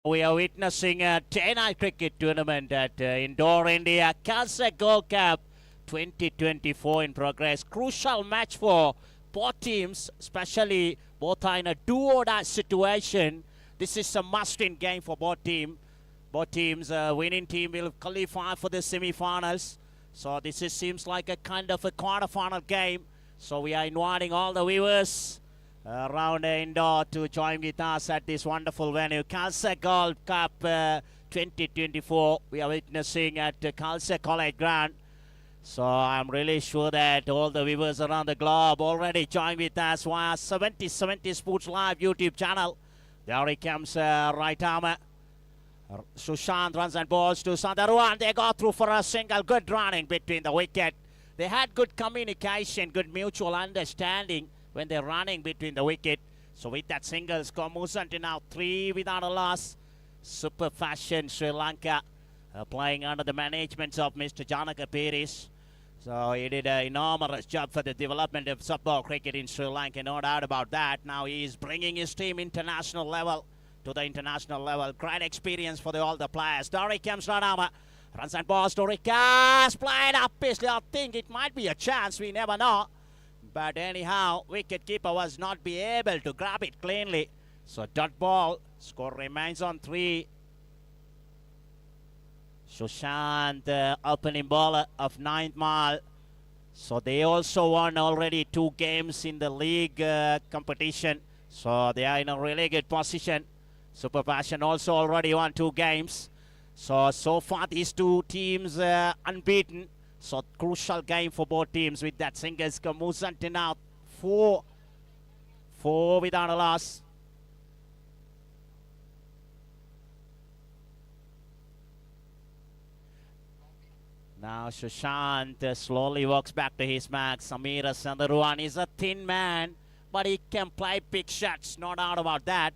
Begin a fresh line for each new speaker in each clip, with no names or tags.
We are witnessing a day-night cricket tournament at Indoor India Khalsa Gold Cup 2024 in progress. Crucial match for both teams, especially both are in a do-or-die situation. This is a must-win game for both teams. Both teams, winning team will qualify for the semi-finals. So this seems like a kind of a quarter-final game. So we are inviting all the viewers around Indore to join with us at this wonderful venue. Khalsa Gold Cup 2024 we are witnessing at Khalsa College Ground. So I'm really sure that all the viewers around the globe already join with us via 7070 Sports Live YouTube channel. There he comes, right armer. Sushant runs and balls to Sandaruan. They go through for a single. Good running between the wicket. They had good communication, good mutual understanding when they're running between the wicket. So with that single score, Musanti now 3 without a loss. Super fashion Sri Lanka playing under the management of Mr. Janaka Peris. So he did an enormous job for the development of football cricket in Sri Lanka, no doubt about that. Now he is bringing his team international level to the international level. Great experience for all the players. Dori comes Radama. Runs and balls to Rikas. Played up. I think it might be a chance. We never know. But anyhow, wicketkeeper was not be able to grab it cleanly. So dot ball. Score remains on 3. Sushant, opening bowler of 9th mile. So they also won already 2 games in the league competition. So they are in a really good position. Super Passion also already won 2 games. So far these 2 teams unbeaten. So crucial game for both teams with that singles. Musanti now 4 without a loss. Now Sushant slowly walks back to his mark. Samira Sandaruan is a thin man, but he can play big shots, no doubt about that.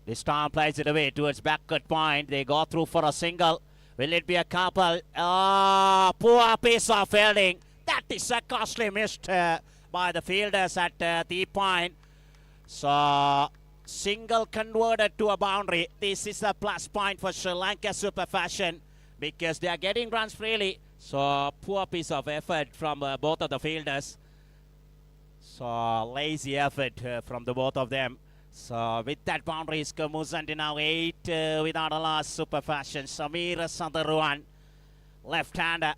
This time plays it away towards backward point. They go through for a single. Will it be a couple? Poor piece of fielding. That is a costly missed by the fielders at the point. So single converted to a boundary. This is a plus point for Sri Lanka Super Fashion because they are getting runs freely. So poor piece of effort from both of the fielders. So lazy effort from the both of them. So with that boundary, Musanti now 8 without a loss. Super Fashion. Samira Sandaruan, left-hander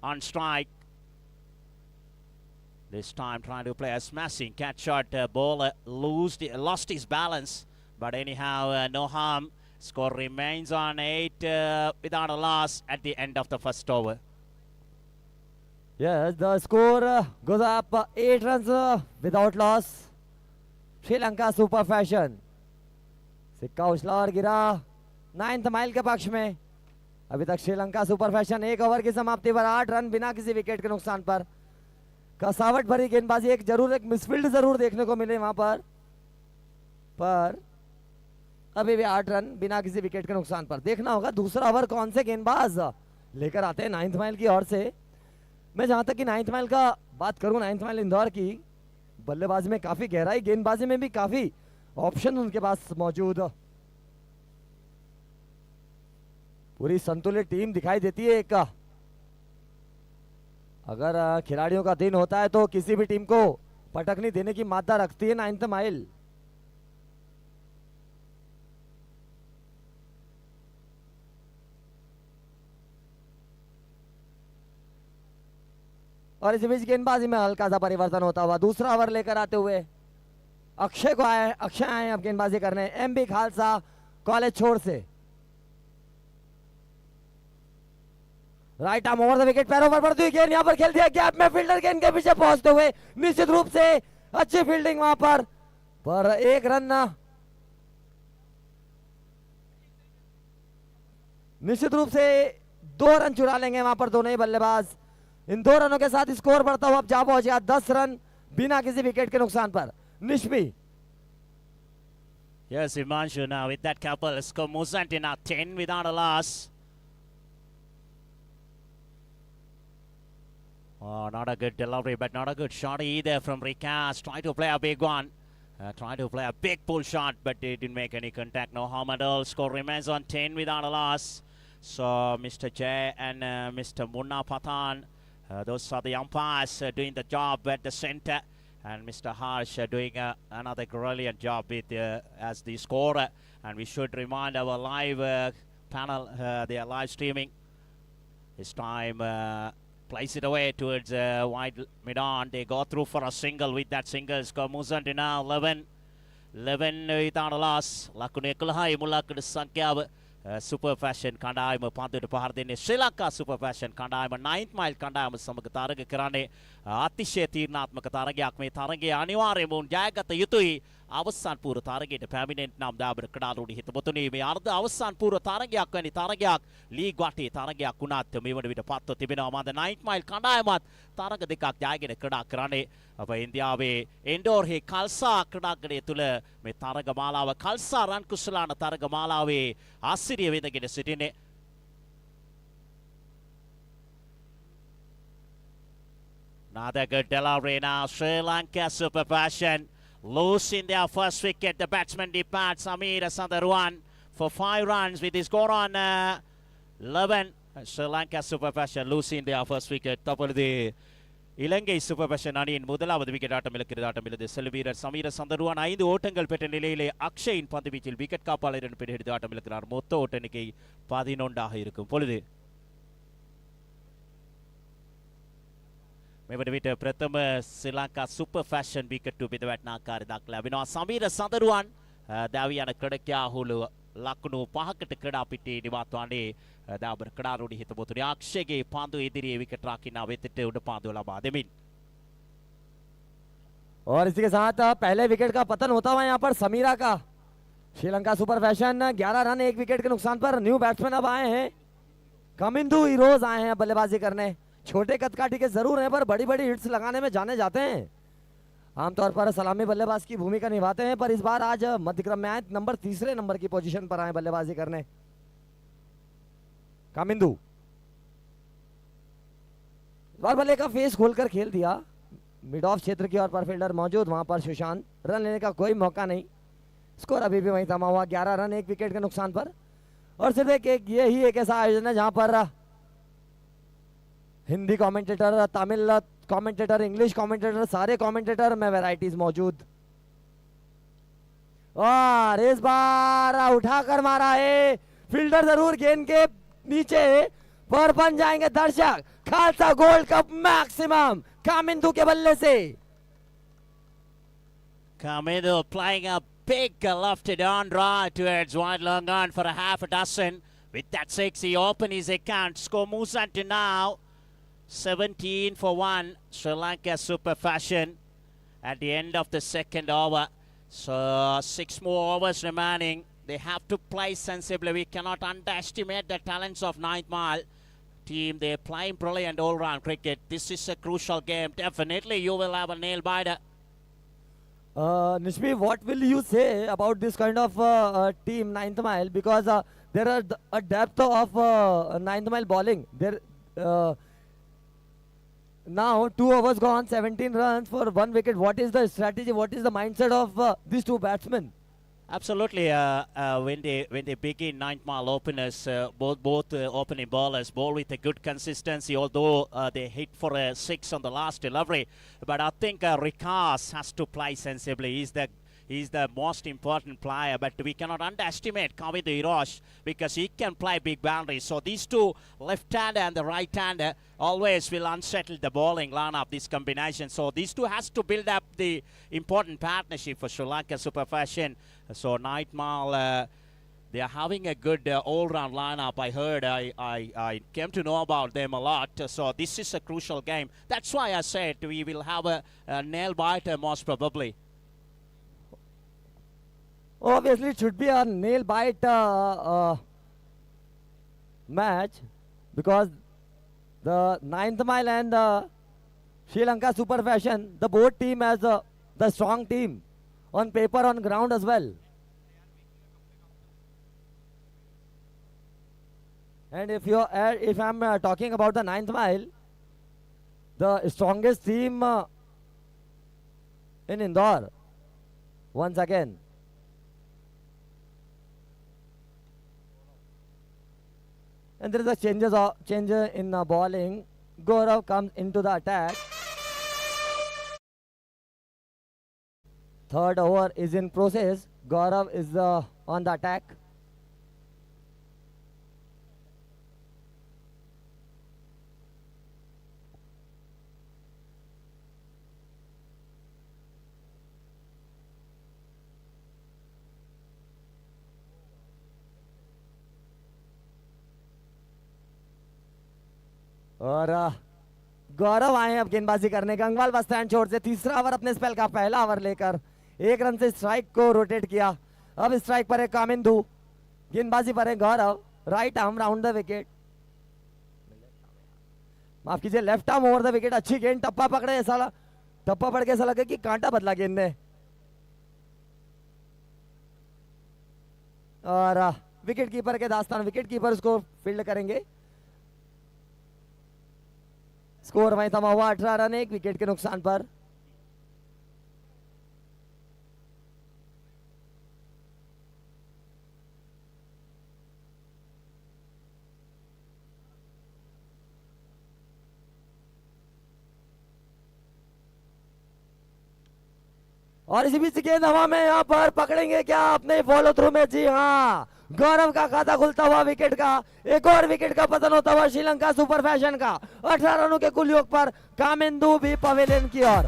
on strike. This time trying to play a smashing catch shot. Bowler lost his balance. But anyhow, no harm. Score remains on 8 without a loss at the end of the first over.
Yes, the score goes up 8 runs without loss. Sri Lanka super fashion सिक्का उछला और गिरा 9th mile के पक्ष में. अभी तक Sri Lanka super fashion 1 over की समाप्ति पर 8 रन बिना किसी विकेट के नुकसान पर. कसावट भरी गेंदबाजी. एक मिसफील्ड जरूर देखने को मिले वहां पर अभी भी 8 रन बिना किसी विकेट के नुकसान पर. देखना होगा दूसरा ओवर कौन से गेंदबाज लेकर आते हैं 9th माइल की ओर से. मैं जहां तक कि 9th माइल का बात करूं, 9th माइल इंदौर की बल्लेबाजी में काफी गहराई, गेंदबाजी में भी काफी ऑप्शन उनके पास मौजूद. पूरी संतुलित टीम दिखाई देती है एक. अगर खिलाड़ियों का दिन होता है तो किसी भी टीम को पटकनी देने की मादा रखती है 9th माइल. और इस बीच गेंदबाजी में हल्का सा परिवर्तन होता हुआ दूसरा ओवर लेकर आते हुए अक्षय आए अब गेंदबाजी करने. एमबी खालसा कॉलेज छोड़ से right arm over the wicket. पैरों पर पड़ती हुई गेंद यहां पर खेल दिया गैप में. फील्डर गेंद के पीछे पहुंचते हुए निश्चित रूप से अच्छी फील्डिंग वहां पर 1 रन. निश्चित रूप से 2 रन चुरा लेंगे वहां पर दोनों ही बल्लेबाज. इन 2 रनों के साथ स्कोर बढ़ता हुआ अब जा पहुंच गया 10 रन बिना किसी विकेट के नुकसान पर. निश्पी.
Yes, Himanshu now with that couple. Score Musanti now 10 without a loss. Oh, not a good delivery, but not a good shot either from Rikas. Trying to play a big one. Trying to play a big pull shot, but they didn't make any contact. No harm at all. Score remains on 10 without a loss. So Mr. Jay and Mr. Munna Pathan, those are the umpires doing the job at the center. And Mr. Harsh doing another brilliant job with as the scorer. And we should remind our live panel, they are live streaming. This time plays it away towards wide mid-on. They go through for a single. With that single score Muzantina 11 without a loss. Lakune Kulhai Mulak Sankyab Super Fashion Kandaim Pandu Pahardine Sri Lanka Super Fashion Kandaim 9th mile Kandaim Samakataraga Karane Atishe Tirnatmaka Taragyak Me Tarangi Aniware Moon Jagata Yutui අවසන් පූර්ව තරගයට පැමිණෙන්න නම් දාබර කඩාලුඩි හිතමුතුනි මේ අර්ධ අවසන් පූර්ව තරගයක් වැනි තරගයක් league වටේ තරගයක් වුණත් මේ වන විට පත්ව තිබෙනවා මන්ද 9th mile කණ්ඩායමත් තරග දෙකක් ජයගෙන ක්‍රීඩා කරන්නේ අප ඉන්දියාවේ ඉන්ඩෝර් හි කල්සා ක්‍රීඩාංගණය තුල මේ තරග මාලාව කල්සා රන් කුසලාන තරග මාලාවේ ආසිරිය වෙදගෙන සිටින්නේ Another good delivery now. Sri Lanka Super Fashion losing their first wicket. The batsman departs. Samir Sandaruan for 5 runs with his score on 11. Sri Lanka Super Fashion losing their first wicket. Tapaldi Ilangai Super Fashion அணியின் முதலாவது wicket ஆட்டம் இழக்கிறது ஆட்டம் இழந்து செல்லும் வீரர் சமீர சந்தருவான் 5 ஓட்டங்கள் பெற்ற நிலையிலே அக்ஷயின் பந்து வீச்சில் விக்கெட் காப்பாளர் என்று எடுத்து ஆட்டம் இழக்கிறார் மொத்த ஓட்ட எண்ணிக்கை 11 இருக்கும் பொழுது මෙවට විට ප්‍රථම ශ්‍රී ලංකා සුපර් ෆැෂන් විකට් ටු බෙදවැටෙන ආකාරය දක්ලා ලැබෙනවා සමීර සඳරුවන් දැවි යන ක්‍රීඩකයා හුළු ලකුණු 5කට ක්‍රීඩා පිටේ නිවාත් වන්නේ දාබර ක්‍රීඩාරූಢ හිතපොතුනි අක්ෂයගේ පන්දු ඉදිරියේ විකට් රකින්න වෙතට උඩ පන්දු ලබා දෙමින්
और इसी के साथ पहले विकेट का पतन होता हुआ यहाँ पर समीरा का Sri Lanka super fashion 11 run 1 wicket के नुकसान पर न्यू बैट्समैन अब आए हैं कमिंदू हीरोज आए हैं बल्लेबाजी करने छोटे कदकाठी के जरूर हैं पर बड़ी बड़ी हिट्स लगाने में जाने जाते हैं आमतौर पर सलामी बल्लेबाज की भूमिका निभाते हैं पर इस बार आज मध्यक्रम में आए तीसरे नंबर की पोजीशन पर आए बल्लेबाजी करने कामिंदू बार बल्ले का फेस खोलकर खेल दिया मिड ऑफ क्षेत्र की ओर पर फील्डर मौजूद वहां पर सुशांत रन लेने का कोई मौका नहीं स्कोर अभी भी वहीं थमा हुआ 11 रन 1 विकेट के नुकसान पर और सिर्फ यही एक ऐसा आयोजन है जहां पर Hindi commentator Tamil commentator English commentator सारे कमेंटेटर में वैरायटीज मौजूद और इस बार उठाकर मारा है फील्डर जरूर गेंद के नीचे पर बन जाएंगे दर्शक Khalsa gold cup maximum Kamindu के बल्ले से
Kamindu playing a big lofted on drive towards wide long on for a half a dozen with that 6 he opened his account score moves on to now 17 for 1 Sri Lanka Super Fashion at the end of the second over. So 6 more overs remaining. They have to play sensibly. We cannot underestimate the talents of 9th mile team. They're playing brilliant all-round cricket. This is a crucial game. Definitely you will have a nail biter.
Nishmi, what will you say about this kind of team 9th mile because there are a depth of 9th mile bowling. There now 2 overs gone, 17 runs for 1 wicket. What is the strategy? What is the mindset of these 2 batsmen?
Absolutely. When they begin 9th mile openers, both opening bowlers bowl with a good consistency. Although they hit for a 6 on the last delivery, but I think Rikas has to play sensibly. He's the most important player, but we cannot underestimate Kamindu Hirosh because he can play big boundaries. So these 2, left-hander and the right-hander, always will unsettle the bowling lineup, this combination. So these 2 has to build up the important partnership for Sri Lanka Super Fashion. So 9th mile, they are having a good all-round lineup. I heard, I came to know about them a lot. So this is a crucial game. That's why I said we will have a nail-biter most probably.
Obviously, it should be a nail-bite match because the 9th mile and the Sri Lanka Super Fashion, the both team has the strong team on paper, on ground as well. And if I'm talking about the 9th mile, the strongest team in Indore once again. And there is a change in bowling. Gaurav comes into the attack. Third over is in process. Gaurav is on the attack. और गौरव आए अब गेंदबाजी करने Gangwal bus stand छोड़ से तीसरा over अपने spell का पहला ओवर लेकर 1 रन से स्ट्राइक को रोटेट किया. अब स्ट्राइक पर है कामिंदु, गेंदबाजी पर है Gaurav. Right arm round the wicket, माफ कीजिए left arm over the wicket. अच्छी गेंद, टप्पा पकड़े, ऐसा टप्पा पड़ के ऐसा लगे कि कांटा बदला गेंद ने. और विकेट कीपर के दास्तान, विकेट कीपर उसको फील्ड करेंगे. स्कोर वहीं थमा हुआ 18 रन 1 विकेट के नुकसान पर. और इसी बीच गेंद हवा में यहाँ पर पकड़ेंगे क्या अपने फॉलो थ्रू में? जी हाँ, गौरव का खाता खुलता हुआ विकेट का. एक और विकेट का पतन होता हुआ श्रीलंका सुपर फैशन का. 18 रनों के कुल योग पर कामिंदु भी पवेलियन की ओर.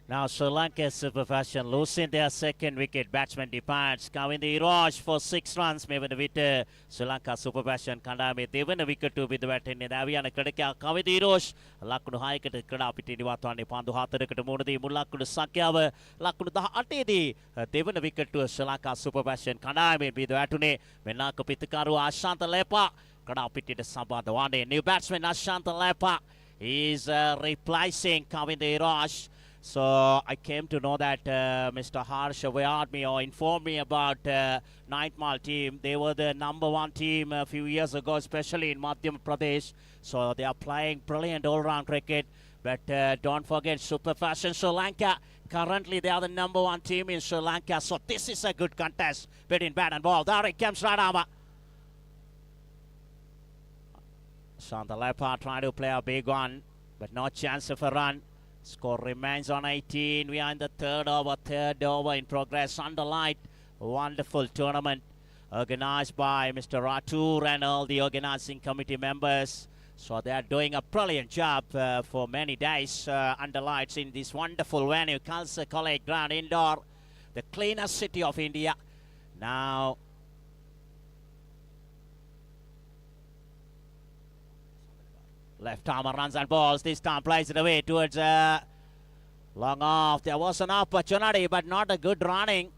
Now Sri Lanka Super Fashion losing their second wicket. Batsman departs. Kavinda Iraj for 6 runs. Mevan wicket. Sri Lanka Super Fashion Kandame. They win a wicket to with the bat in the Aviana Kadaka. Kavinda Iraj. Lakunu Haika Kadapiti Watani Pandu Hataka Murdi Mulaku Sakyava. Lakunu Atedi. They win a wicket to Sri Lanka Super Fashion Kandame. Be the Atune. Menaka Pitakaru Ashanta Lepa. Kadapiti the Sabadwane. New batsman Ashanta Lepa is replacing Kavinda Iraj. So I came to know that Mr. Harsh awarded me or informed me about Nightmal team. They were the #1 team a few years ago, especially in Madhya Pradesh. So they are playing brilliant all-round cricket. But don't forget Super Fashion Sri Lanka. Currently they are the #1 team in Sri Lanka. So this is a good contest between bat and ball. There it comes Radama. Shantalepa trying to play a big one, but no chance of a run. Score remains on 18. We are in the third over in progress. Underlight, wonderful tournament organized by Mr. Ratur and all the organizing committee members. So they are doing a brilliant job for many days under lights in this wonderful venue, Khalsa College Ground Indoor, the cleanest city of India. Now, left arm runs and balls. This time plays it away towards long off. There was an opportunity, but not a good running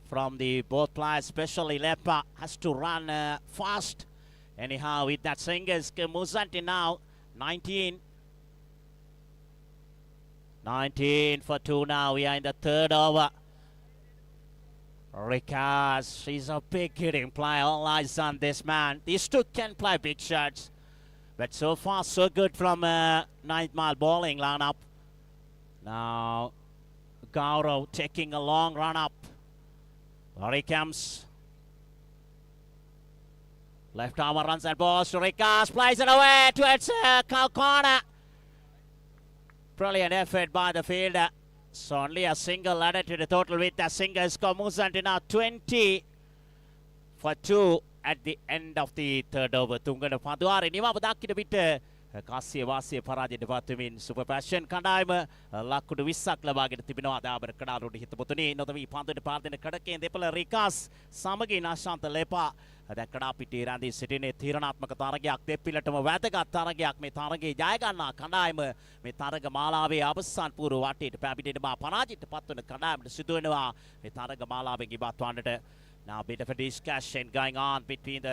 from the both players, especially Lepa has to run fast. Anyhow, with that singers, Muzanti now 19 for 2 now. We are in the third over. Rikas, he's a big hitting player. All eyes on this man. These two can play big shots. But so far, so good from Nightmal bowling lineup. Now, Gaurav taking a long run up. Here he comes. Left arm runs and balls to Rikas. Plays it away towards corner. Brilliant effort by the fielder. So only a single added to the total with the singles. Muzanti now 20 for 2. At the end of the third over, Tungana Paduari, Nima Badaki bit කාසිය වාසිය පරාජයට පත්වමින් super fashion කණ්ඩායම ලකුණු 20ක් ලබාගෙන තිබෙනවා. දාබර කඩාරුඩ හිතපොතුනි නොදවි පන්දුවට පාර්දන කඩකෙන් දෙපළ රිකාස් සමගින් අශාන්ත ලේපා දැන් කඩා පිටියේ රැඳී සිටිනේ තීරණාත්මක තරගයක් දෙපිලටම වැදගත් තරගයක්. මේ තරගයේ ජය ගන්නා කණ්ඩායම මේ තරග මාලාවේ අවසන් පූර්ව වටේට පැමිණෙන බව පරාජයට පත්වන කණ්ඩායමට සිදු වෙනවා මේ තරග මාලාවෙන් ඉවත් වන්නට. Now a bit of a discussion going on between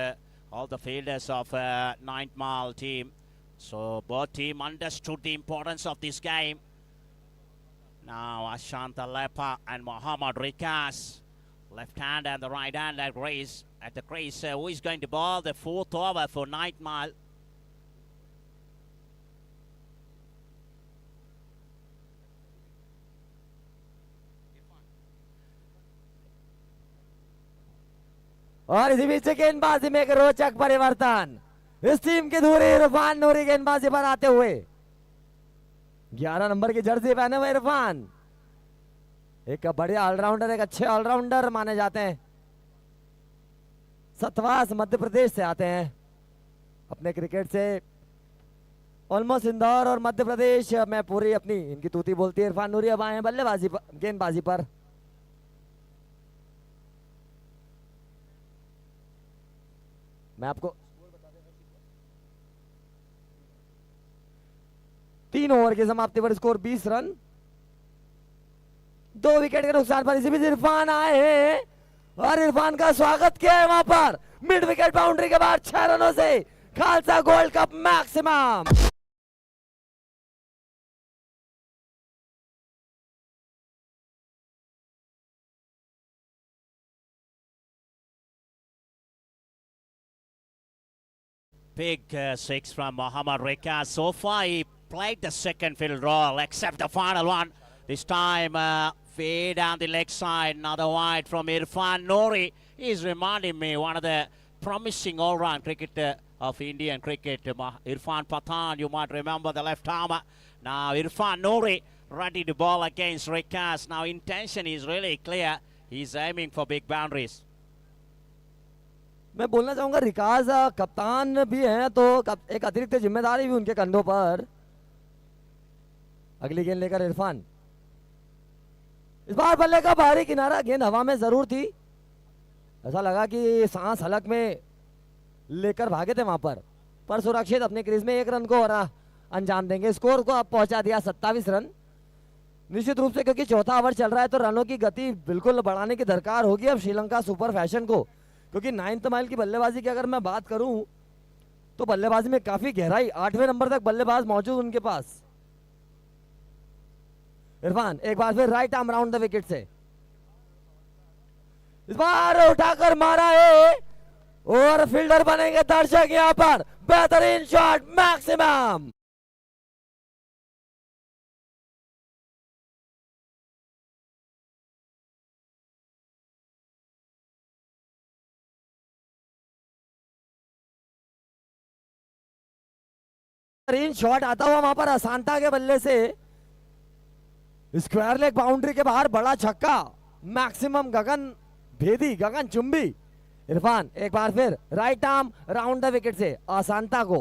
all the fielders of 9th Mile team. So both team understood the importance of this game. Now Ashanta Lepa and Muhammad Rikas, left hand and the right hand at the crease. Who is going to ball the 4th over for 9th Mile?
और इसी बीच गेंदबाजी में एक रोचक परिवर्तन, इस team की धुरी इरफान नूरी गेंदबाजी पर आते हुए 11 नंबर की जर्सी पहने हुए इरफान एक बढ़िया ऑलराउंडर, एक अच्छे ऑलराउंडर माने जाते हैं। सतवास मध्य प्रदेश से आते हैं, अपने क्रिकेट से ऑलमोस्ट इंदौर और मध्य प्रदेश में पूरी अपनी इनकी तूती बोलती है। इरफान नूरी अब आए हैं बल्लेबाजी गेंदबाजी पर। मैं आपको 3 ओवर की समाप्ति पर स्कोर 20 रन, 2 विकेट के नुकसान पर इसी बीच इरफान आए हैं और इरफान का स्वागत किया है वहां पर मिड विकेट बाउंड्री के बाद 6 रनों से Khalsa gold cup maximum.
Big 6 from Muhammad Rikas. So far he played the second field role except the final one. This time way down the leg side, another wide from Irfan Nori. He's reminding me one of the promising all-round cricketer of Indian cricket. Irfan Pathan, you might remember the left armer. Now Irfan Nori ready to ball against Rikas. Now intention is really clear. He's aiming for big boundaries.
मैं बोलना चाहूंगा रिकाज कप्तान भी हैं तो एक अतिरिक्त जिम्मेदारी भी उनके कंधों पर। अगली गेंद लेकर इरफान, इस बार बल्ले का बाहरी किनारा, गेंद हवा में जरूर थी, ऐसा लगा कि सांस हलक में लेकर भागे थे वहां पर सुरक्षित अपने क्रीज में 1 रन को और अंजाम देंगे। स्कोर को अब पहुंचा दिया 27 रन। निश्चित रूप से क्योंकि चौथा ओवर चल रहा है तो रनों की गति बिल्कुल बढ़ाने की दरकार होगी अब श्रीलंका सुपर फैशन को, क्योंकि 9th माइल की बल्लेबाजी की अगर मैं बात करूं तो बल्लेबाजी में काफी गहराई, 8वें नंबर तक बल्लेबाज मौजूद उनके पास। इरफान एक बार फिर right arm round the wicket से, इस बार उठाकर मारा है और फील्डर बनेंगे दर्शक यहां पर। बेहतरीन शॉट मैक्सिमम। शॉट आता हुआ वहां पर असांता के बल्ले से स्क्वायर लेग बाउंड्री के बाहर बड़ा छक्का मैक्सिमम, गगन भेदी, गगन चुंबी। इरफान एक बार फिर right arm round the wicket से असांता को,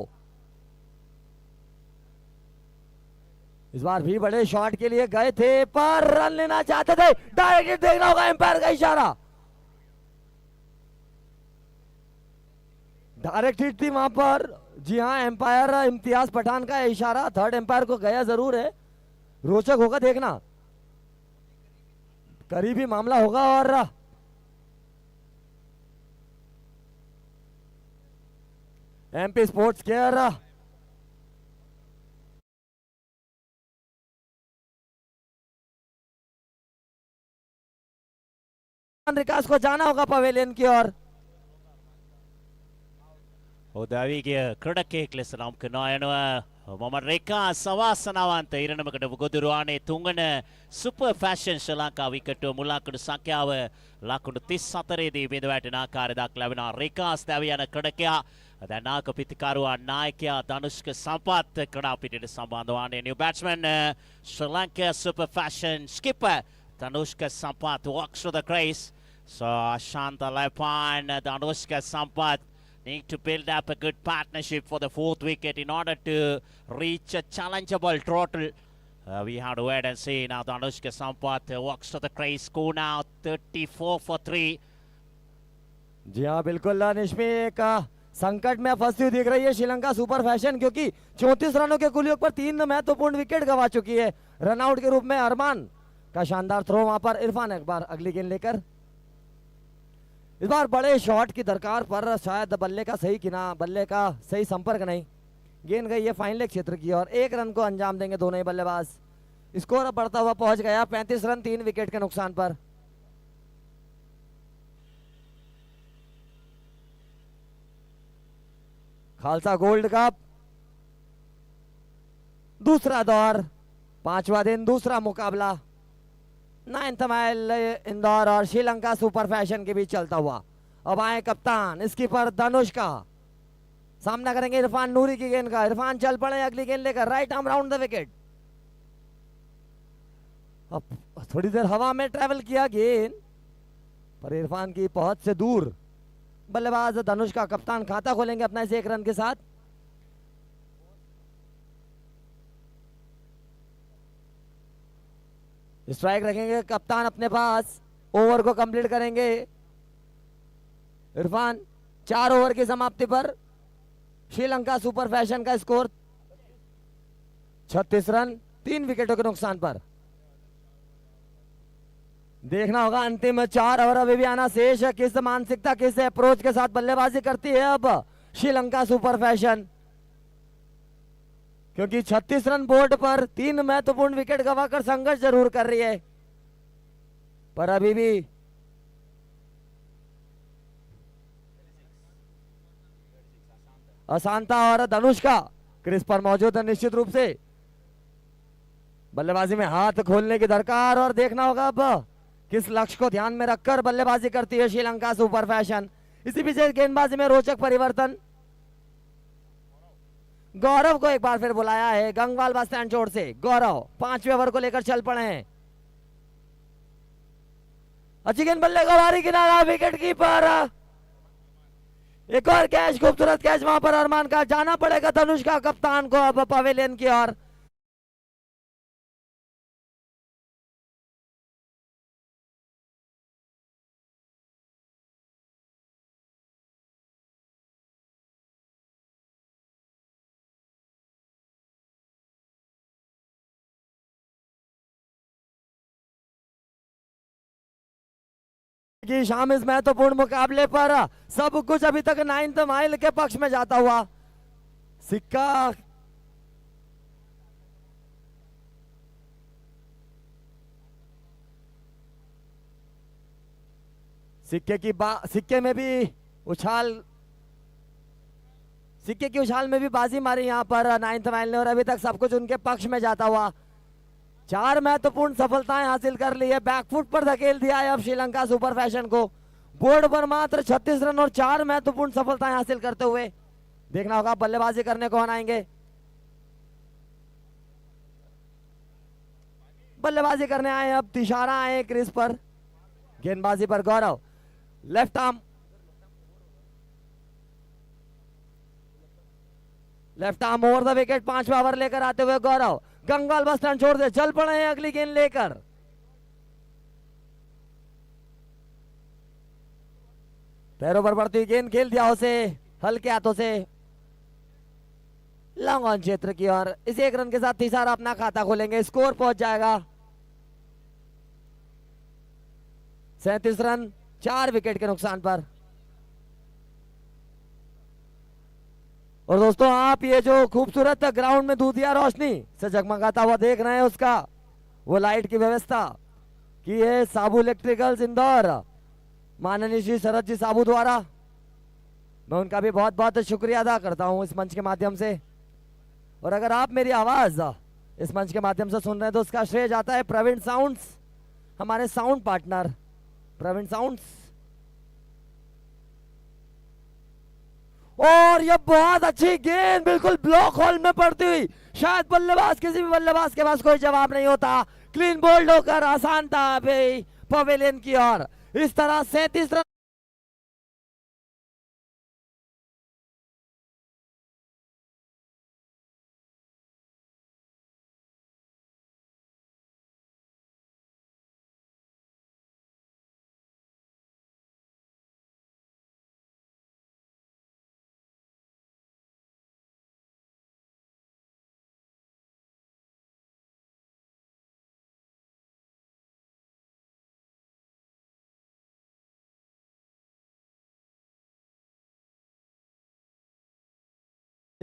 इस बार भी बड़े शॉट के लिए गए थे पर रन लेना चाहते थे। डायरेक्ट हिट देखना होगा, एम्पायर का इशारा, डायरेक्ट हिट थी वहां पर। जी हाँ, एम्पायर इम्तियाज पठान का इशारा थर्ड एम्पायर को गया जरूर है। रोचक होगा देखना, करीबी मामला होगा। और एमपी स्पोर्ट्स केयर रिकास को जाना होगा पवेलियन की ओर।
උදවිගේ ක්‍රඩකෙක් ලෙස නම් කරනවා යනවා මොහමඩ් රිකාස් අවාසනාවන්ත ඉරණමකට ගොදුරුවානේ 3 වන සුපර් ෆැෂන් ශ්‍රී ලංකා විකටුව මුලකුණු සංඛ්‍යාව ලකුණු 34 දී බිඳ වැටෙන ආකාරය දක්වනවා. රිකාස් දැව යන ක්‍රඩකයා දැන් නායක පිතිකරුවා නායකයා ධනුෂ්ක සම්පත් ක්‍රඩා පිටියට සම්බන්ධ වන්නේ. new batsman Sri Lanka super fashion skipper Dhanushka Sampath walks to the crease. So Ashanta Lepan, Dhanushka Sampath need to build up a good partnership for the fourth wicket in order to reach a challengeable total. We have to wait and see. Now the Anushka Sampath walks to the crease. Score now 34 for 3.
जी हाँ बिल्कुल निश्मी एक संकट में फंसी हुई दिख रही है श्रीलंका सुपर फैशन, क्योंकि 34 रनों के कुल योग पर 3 महत्वपूर्ण विकेट गंवा चुकी है। रनआउट के रूप में अरमान का शानदार थ्रो, वहां पर इरफान इकबाल अगली गेंद लेकर। इस बार बड़े शॉट की दरकार पर शायद बल्ले का सही संपर्क नहीं, गेंद गई है फाइन लेग क्षेत्र की और 1 रन को अंजाम देंगे दोनों ही बल्लेबाज। स्कोर अब बढ़ता हुआ पहुंच गया 35 रन 3 विकेट के नुकसान पर। खालसा गोल्ड कप दूसरा दौर, 5वां दिन, दूसरा मुकाबला 9th माइल इंदौर और श्रीलंका सुपर फैशन के बीच चलता हुआ। अब आए कप्तान स्कीपर धनुष्का, सामना करेंगे इरफान नूरी की गेंद का। इरफान चल पड़े अगली गेंद लेकर, right arm round the wicket. अब थोड़ी देर हवा में ट्रेवल किया गेंद पर इरफान की पहुंच से दूर। बल्लेबाज धनुष्का, कप्तान खाता खोलेंगे अपना इस 1 रन के साथ। स्ट्राइक रखेंगे कप्तान अपने पास, ओवर को कंप्लीट करेंगे इरफान। 4 ओवर की समाप्ति पर श्रीलंका सुपर फैशन का स्कोर 36 रन 3 विकेटों के नुकसान पर। देखना होगा अंतिम 4 ओवर अभी भी आना शेष है। किस मानसिकता, किस अप्रोच के साथ बल्लेबाजी करती है अब श्रीलंका सुपर फैशन, क्योंकि 36 रन बोर्ड पर 3 महत्वपूर्ण विकेट गंवाकर संघर्ष जरूर कर रही है, पर अभी भी अशांता और धनुष्का क्रीज पर मौजूद है। निश्चित रूप से बल्लेबाजी में हाथ खोलने की दरकार और देखना होगा अब किस लक्ष्य को ध्यान में रखकर बल्लेबाजी करती है श्रीलंका सुपर फैशन। इसी पीछे गेंदबाजी में रोचक परिवर्तन। गौरव को एक बार फिर बुलाया है गंगवाल बस स्टैंड छोड़ से। गौरव 5वें ओवर को लेकर चल पड़े हैं। अच्छी गेंद बल्ले गवारी किनारा, विकेट कीपर। एक और कैच, खूबसूरत कैच वहां पर अरमान का। जाना पड़ेगा धनुष्का कप्तान को अब पवेलियन की ओर। की शाम इस महत्वपूर्ण मुकाबले पर सब कुछ अभी तक 9th माइल के पक्ष में जाता हुआ। सिक्का सिक्के में भी उछाल में भी बाजी मारी यहां पर 9th माइल ने और अभी तक सब कुछ उनके पक्ष में जाता हुआ। 4 महत्वपूर्ण सफलताएं हासिल कर ली है, बैकफुट पर धकेल दिया है अब श्रीलंका सुपर फैशन को। बोर्ड पर मात्र 36 रन और 4 महत्वपूर्ण सफलताएं हासिल करते हुए। देखना होगा बल्लेबाजी करने को आएंगे। बल्लेबाजी करने आए अब तिशारा आए क्रीज पर। गेंदबाजी पर Gaurav, left arm over the wicket. 5वां ओवर लेकर आते हुए गौरव गंगवाल बस स्टैंड छोड़ दे चल पड़े हैं अगली गेंद लेकर। पैरों पर बढ़ती हुई गेंद खेल दिया उसे हल्के हाथों से लॉन्ग ऑन क्षेत्र की ओर। इस 1 रन के साथ तिशारा अपना खाता खोलेंगे। स्कोर पहुंच जाएगा 37 रन 4 विकेट के नुकसान पर। और दोस्तों आप ये जो खूबसूरत ग्राउंड में दूधिया रोशनी से जगमगाता हुआ देख रहे हैं, उसका वो लाइट की व्यवस्था की है साबू इलेक्ट्रिकल्स इंदौर, माननीय श्री शरद जी साबू द्वारा। मैं उनका भी बहुत बहुत शुक्रिया अदा करता हूं इस मंच के माध्यम से। और अगर आप मेरी आवाज इस मंच के माध्यम से सुन रहे हैं तो उसका श्रेय जाता है प्रवीण साउंड्स, हमारे साउंड पार्टनर प्रवीण साउंड्स। और ये बहुत अच्छी गेंद बिल्कुल ब्लॉक होल में पड़ती हुई, शायद किसी भी बल्लेबाज के पास कोई जवाब नहीं होता। क्लीन बोल्ड होकर आसान था पवेलियन की ओर। इस तरह 37 run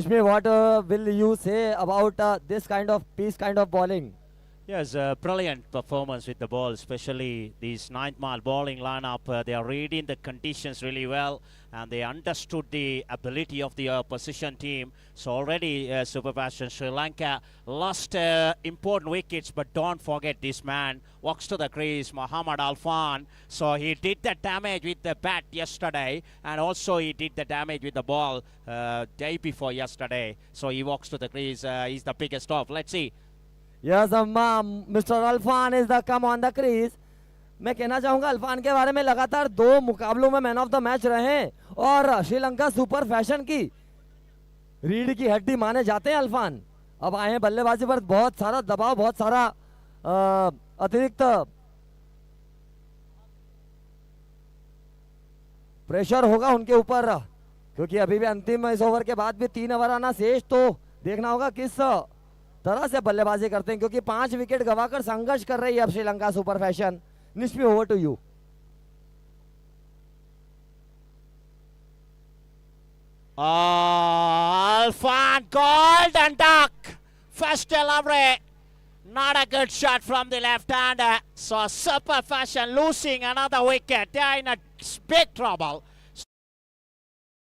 Rashmi, what will you say about this kind of piece kind of bowling?
Yes, brilliant performance with the ball, especially these ninth mile bowling lineup. They are reading the conditions really well, and they understood the ability of the opposition team. So already Super Passion Sri Lanka lost important wickets, but don't forget this man walks to the crease, Muhammad Alfan. So he did the damage with the bat yesterday, and also he did the damage with the ball day before yesterday. So he walks to the crease. He's the biggest off. Let's see.
Yes, Mr. Alfan is the come on the crease. मैं कहना चाहूंगा अल्फान के बारे में, लगातार 2 मुकाबलों में man of the match रहे और श्रीलंका सुपर फैशन की रीढ़ की हड्डी माने जाते हैं अल्फान. अब आए हैं बल्लेबाजी पर, बहुत सारा दबाव, बहुत सारा अतिरिक्त प्रेशर होगा उनके ऊपर, क्योंकि अभी भी अंतिम इस ओवर के बाद भी 3 ओवर आना शेष. तो देखना होगा किस तरह से बल्लेबाजी करते हैं, क्योंकि 5 विकेट गवाकर संघर्ष कर रही है अब Sri Lanka super fashion. Nishmi, over to you.
Alfan golden duck. First delivery. Not a good shot from the left-hander. So Super Fashion losing another wicket. They're in a big trouble.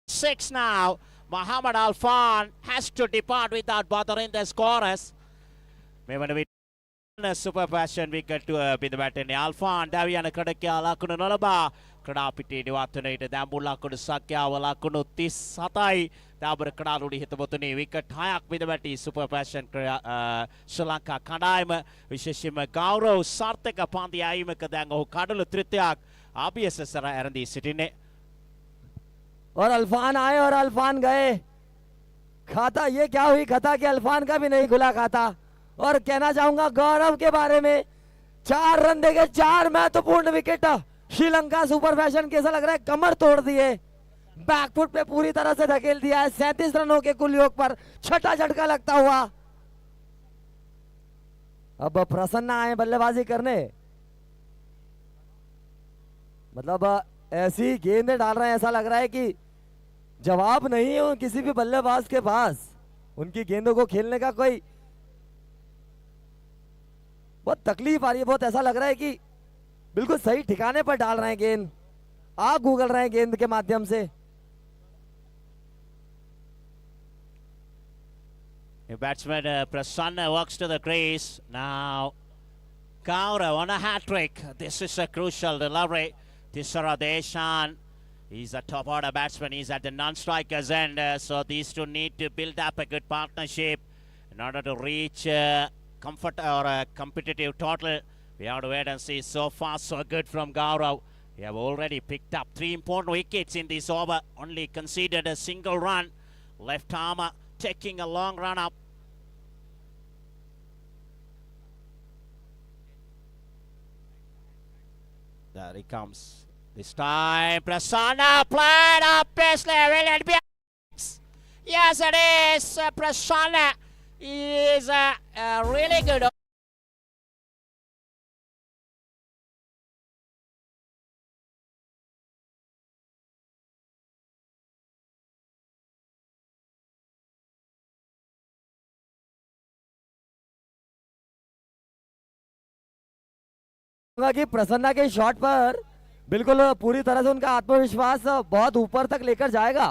6 now. Muhammad Alfan has to depart without bothering the scorers. Maybe Super Passion wicket to be the batter. Alfan, Daviana Kadakala Kunalaba. Kadapiti, Niwatunate, Dambula Kudusakya, Walakuno Tisatai, Dabra Kadaludi hit the Botuni, wicket Hayak with the Betty, Super Passion Sri Lanka Kadaima, Vishishima Gauro, Sartek upon the Aima Kadango, Kadulu Tritiak, ABS and the Sitine.
और अल्फान आए और अल्फान गए. खाता ये क्या हुई खता कि अल्फान का भी नहीं खुला खाता. और कहना चाहूंगा गौरव के बारे में, 4 रन देके 4 महत्वपूर्ण विकेट. श्रीलंका सुपर फैशन कैसा लग रहा है, कमर तोड़ दिए, बैकफुट पे पूरी तरह से धकेल दिया है. 37 रनों के कुल योग पर छठा झटका लगता हुआ. अब प्रसन्न आए बल्लेबाजी करने, मतलब ऐसी गेंदें डाल रहे हैं, ऐसा लग रहा है कि जवाब नहीं है किसी भी बल्लेबाज के पास उनकी गेंदों को खेलने का. कोई बहुत तकलीफ आ रही है, बहुत ऐसा लग रहा है कि बिल्कुल सही ठिकाने पर डाल रहे हैं गेंद, आग गूगल रहे हैं गेंद के माध्यम से.
Batsman Prasanna walks to the crease. Now Kaura on a hat-trick. This is a crucial delivery. Tisara Deshan, he's a top order batsman. He's at the non-strikers end. So these two need to build up a good partnership in order to reach comfort or a competitive total. We have to wait and see. So far, so good from Gaurav. We have already picked up 3 important wickets in this over. Only conceded a single run. Left armer taking a long run up. There he comes. This time, Prasanna played up best level. Yes, it is. Prasanna is a really good.
कि प्रसन्ना के shot पर बिल्कुल पूरी तरह से उनका आत्मविश्वास बहुत ऊपर तक लेकर जाएगा,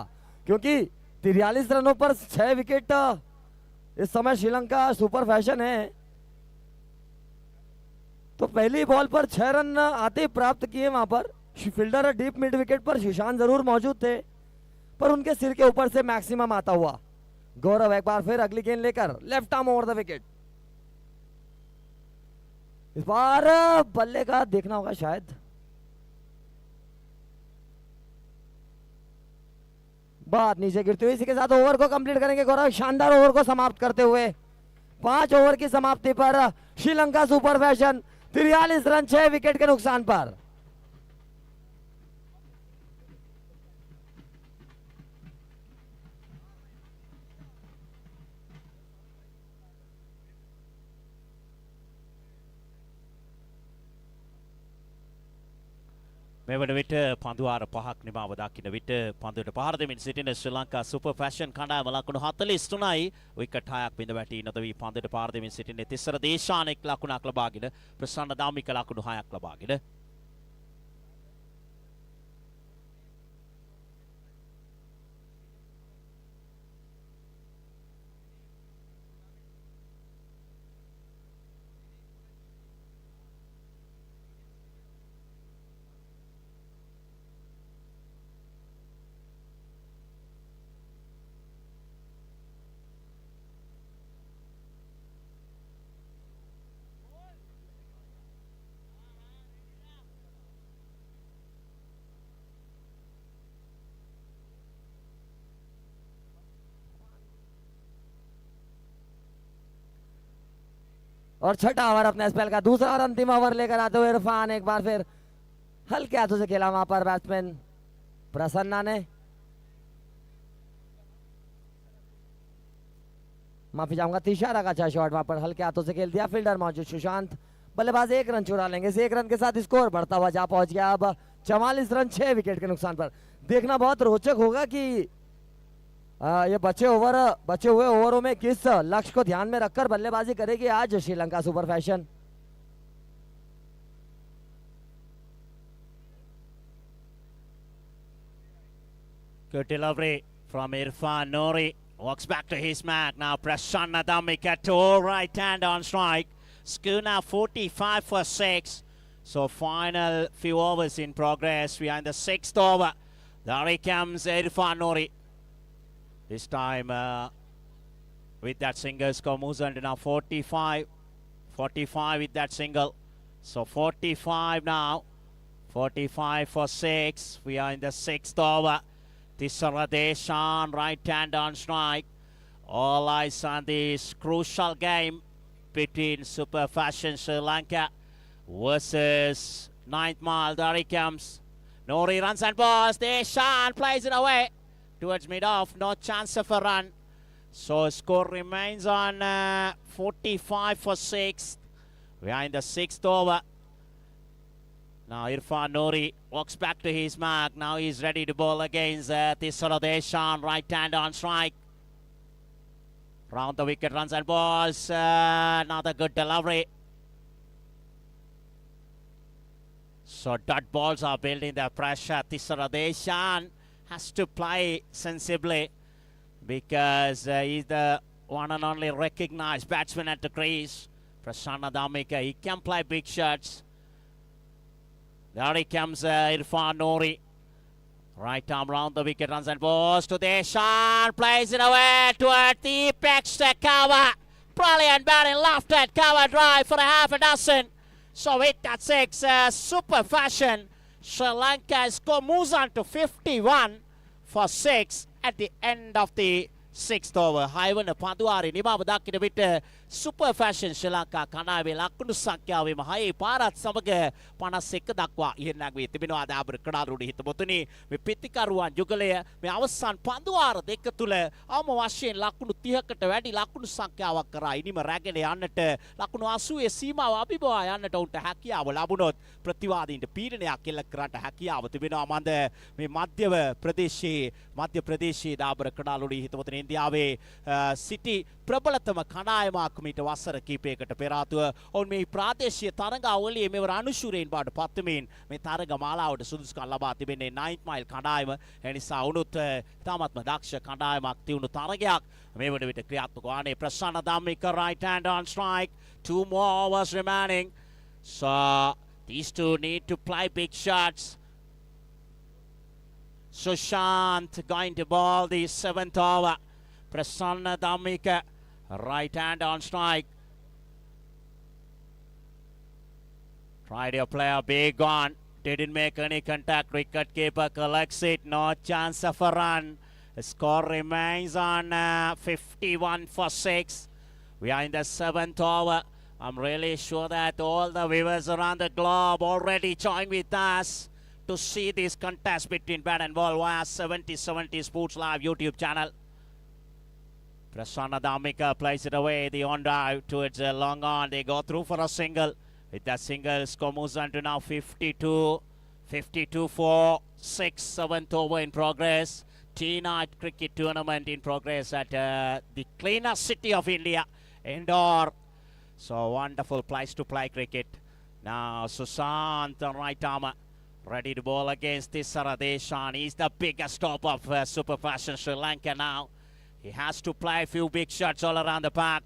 क्योंकि 43 रनों पर 6 विकेट इस समय श्रीलंका सुपर फैशन है. तो पहली बॉल पर 6 रन आते प्राप्त किए. वहां पर फील्डर डीप मिड विकेट पर सुशांत जरूर मौजूद थे, पर उनके सिर के ऊपर से मैक्सिमम आता हुआ. गौरव एक बार फिर अगली गेंद लेकर left arm over the wicket. इस बार बल्ले का देखना होगा शायद. बात नीचे गिरती हुई. इसी के साथ ओवर को कंप्लीट करेंगे गौरव. शानदार ओवर को समाप्त करते हुए 5 ओवर की समाप्ति पर Sri Lanka super fashion 43 run 6 wicket के नुकसान पर.
මේ වන විට පන්දුවාර පහක් නිමාව දකින විට පන්දුවට පහර දෙමින් සිටින ශ්‍රී ලංකා සුපර් ෆැෂන් කණ්ඩායම ලකුණු 43යි විකට් 6ක් බිඳ වැටී නොදවි පන්දුවට පහර දෙමින් සිටින තිස්සර දේශානෙක් ලකුණක් ලබාගෙන ප්‍රසන්න දාමික ලකුණු 6ක් ලබාගෙන
और छठा ओवर अपने स्पेल का दूसरा और अंतिम ओवर लेकर आते हुए इरफान एक बार फिर हल्के हाथों से खेला वहां पर बैट्समैन प्रसन्ना ने। माफी चाहूंगा, तिशारा का अच्छा शॉट वहां पर हल्के हाथों से खेल दिया फील्डर मौजूद सुशांत। बल्लेबाज 1 रन चुरा लेंगे। इस 1 रन के साथ स्कोर बढ़ता हुआ जा पहुंच गया अब 44 रन 6 विकेट के नुकसान पर। देखना बहुत रोचक होगा कि ये बचे हुए ओवरों में किस लक्ष्य को ध्यान में रखकर बल्लेबाजी करेगी आज Sri Lanka super fashion.
Good delivery from Irfan Nori. Walks back to his mark. Now Prasanna Dhammika to all right hand on strike. Schooner 45 for 6. So final few overs in progress. We are in the 6th over. There he comes Irfan Nori. This time with that single score moves on to now 45 with that single. So 45 now. 45 for 6. We are in the 6th over. Tissara Deshan, right hand on strike. All eyes on this crucial game between Super Fashion Sri Lanka versus 9th Mile. There he comes. Nori runs and balls. Deshan plays it away towards mid-off. No chance of a run. So score remains on 45 for 6. We are in the 6th over. Now Irfan Nori walks back to his mark. Now he's ready to bowl against Tissara Deshan. Right hand on strike. Round the wicket, runs and balls. Another good delivery. So dot balls are building the pressure. Tissara Deshan has to play sensibly because he's the one and only recognized batsman at the crease. Prasanna Dhammika, he can play big shots. There he comes, Irfan Nori. Right arm round the wicket, runs and balls to Deshan. Plays it away toward the apex to cover. Brilliant batting, left-hand cover drive for a half a dozen. So with that 6, Super Fashion, Sri Lanka score moves on to 51 for 6 at the end of the 6th over. Haiwan Panduari නිමාව දක්ින විට Super Fashion ශ්‍රී ලංකා කණ්ඩායමේ ලකුණු සංඛ්‍යාවෙම 6 පාරත් සමග 51 දක්වා ඉහළ නැගී තිබෙනවා. දාබර කඩාරුඩි හිතමුතුනි මේ පිටිකරුවන් යුගලය මේ අවසන් පන්දුවාර දෙක තුල අවම වශයෙන් ලකුණු 30කට වැඩි ලකුණු සංඛ්‍යාවක් කරා ඉනිම රැගෙන යන්නට ලකුණු 80 සීමාව අභිබවා යන්නට උන්ට හැකියාව ලැබුණොත් ප්‍රතිවාදීන්ට පීඩනයක් එල්ල කරන්නට හැකියාව තිබෙනවා. මන්ද මේ මධ්‍ය ප්‍රදේශයේ දාබර කඩාරුඩි හිතමුතුනි ඉන්දියාවේ සිටි ප්‍රබලතම කණ්ඩායමක් මීට වසර කිහිපයකට පෙර ආතුව ඔවුන් මේ ප්‍රාදේශීය තරඟාවලියේ මෙවර අනුශූරයෙන් බවට පත්වමින් මේ තරඟ මාලාවට සුදුසුකම් ලබා තිබෙන්නේ 9th Mile කණ්ඩායම. එනිසා වුණුත් තාමත්ම දක්ෂ කණ්ඩායමක් තියුණු තරගයක් මේ වන විට ක්‍රියාත්මක වන්නේ. Prasanna Dhammika right hand on strike. 2 more overs remaining. So these two need to play big shots. Sushant going to ball the 7th over. Prasanna Dhammika, right hand on strike. Tried your player, big on. Didn't make any contact. Wicket keeper collects it. No chance of a run. The score remains on 51 for 6. We are in the 7th over. I'm really sure that all the viewers around the globe already join with us to see this contest between bat and ball via 7070 Sports Live YouTube channel. Prasanna Dhammika plays it away, the on drive towards a long on. They go through for a single. With that single, score moves on to now 52 52 for 6, 7th over in progress. T-Night cricket tournament in progress at the cleanest city of India, Indore. So wonderful place to play cricket. Now Susant, the right armer, ready to bowl against Tissara Deshan. He's the biggest top of Super Fashion Sri Lanka now. He has to play a few big shots all around the park.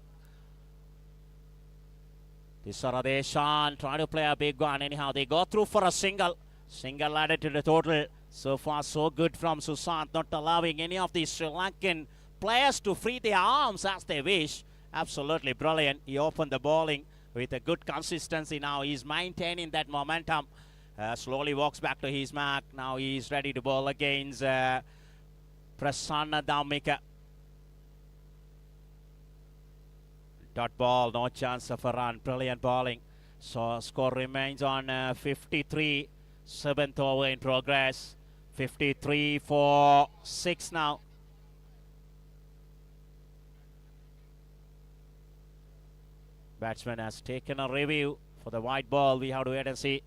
Tissara Deshan trying to play a big one. Anyhow, they go through for a single. Single added to the total. So far, so good from Susant, not allowing any of the Sri Lankan players to free their arms as they wish. Absolutely brilliant. He opened the bowling with a good consistency. Now he's maintaining that momentum. Slowly walks back to his mark. Now he's ready to bowl against Prasanna Dhammika. Dot ball, no chance of a run. Brilliant bowling. So score remains on 53. 7th over in progress. 53 for 6 now. Batsman has taken a review for the white ball. We have to wait and see.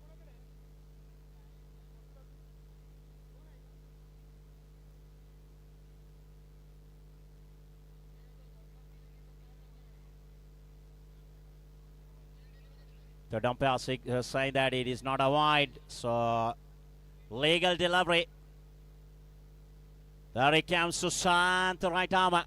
The umpire saying that it is not a wide, so legal delivery. There he comes, Susant, right armer.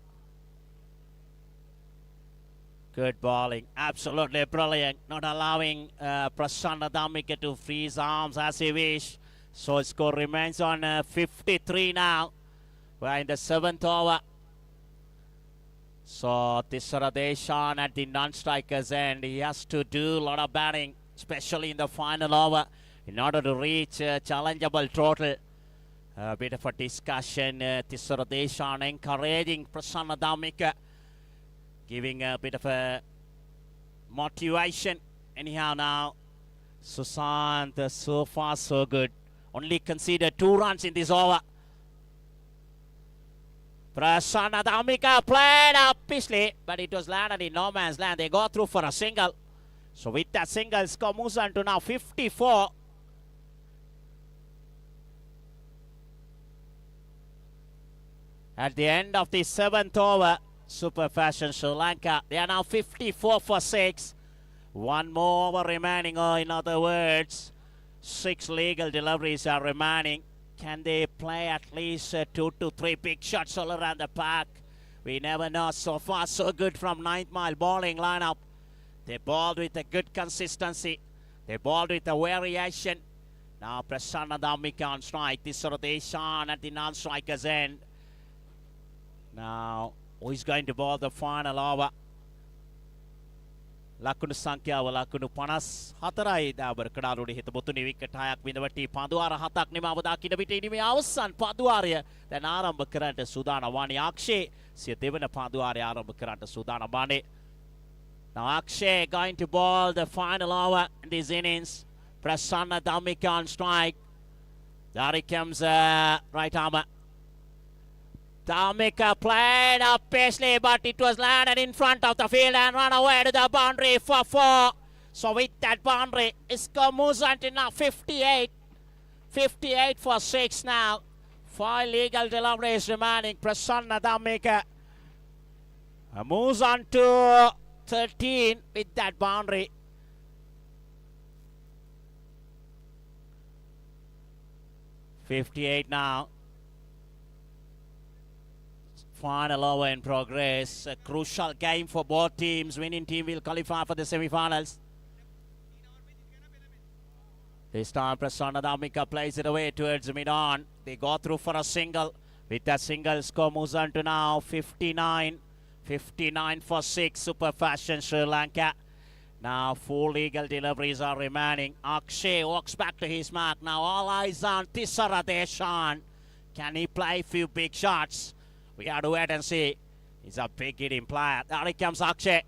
Good bowling, absolutely brilliant. Not allowing Prasanna Dhammika to free his arms as he wish. So score remains on 53 now. We're in the 7th over. So Tissara Deshan at the non-striker's end. He has to do a lot of batting, especially in the final over, in order to reach a challengeable total. A bit of a discussion. Tissara Deshan encouraging Prasanna Dhammika, giving a bit of a motivation. Anyhow now, Susant, so far so good. Only conceded 2 runs in this over. Prasanna Dhammika played up Pishley, but it was landed in no man's land. They go through for a single. So with that single, score moves on to now 54. At the end of the 7th over, Super Fashion Sri Lanka, they are now 54 for 6. One more over remaining, or in other words, 6 legal deliveries are remaining. Can they play at least 2 to 3 big shots all around the park? We never know. So far, so good from 9th mile bowling lineup. They bowled with a good consistency. They bowled with a variation. Now Prasanna Dhammika on strike. Tissara Deshan at the non-striker's end. Now, who is going to bowl the final over? ලකුණු සංඛ්‍යාව ලකුණු 54යි දාබර කඩාලුඩි හිත මුතුනි wicket 6ක් විඳවටි පඳුවාර 7ක් නිමාව දකින්න පිට ඉනිමේ අවසන් පඳුවාරය දැන් ආරම්භ කරන්නට සූදානම් වන්නේ අක්ෂේ සිය දෙවන පඳුවාරය ආරම්භ කරන්නට සූදානම් වන්නේ. Now Akshay going to bowl the final over in this innings. Prasanna Dhammika on strike. There he comes, right armer. Dhammika played up Paisley, but it was landed in front of the field and run away to the boundary for 4. So with that boundary, score moves on to now 58. 58 for 6 now. 5 legal deliveries remaining. Prasanna Dhammika moves on to 13 with that boundary. .58 now. Final over in progress. A crucial game for both teams. Winning team will qualify for the semi-finals. This time Prasanna Dhammika plays it away towards mid-on. They go through for a single. With that single, score moves on to now 59. 59 for 6, Super Fashion Sri Lanka. Now 4 legal deliveries are remaining. Akshay walks back to his mark. Now all eyes on Tissara Deshan. Can he play a few big shots? We have to wait and see. He's a big hitting player. There he comes, Akshay.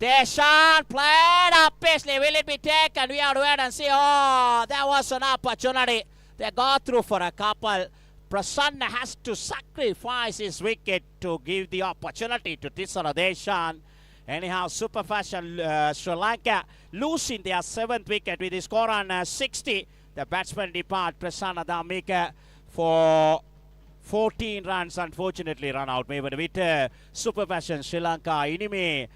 Deshan played up Paisley. Will it be taken? We have to wait and see. Oh, that was an opportunity. They go through for a couple. Prasanna has to sacrifice his wicket to give the opportunity to Tissara Deshan. Anyhow, Super Fashion Sri Lanka losing their 7th wicket with a score on 60. The batsman depart, Prasanna Dhammika, for 14 runs, unfortunately run out. මේ වන විට Super Fashion ශ්‍රී ලංකා ඉනිමේ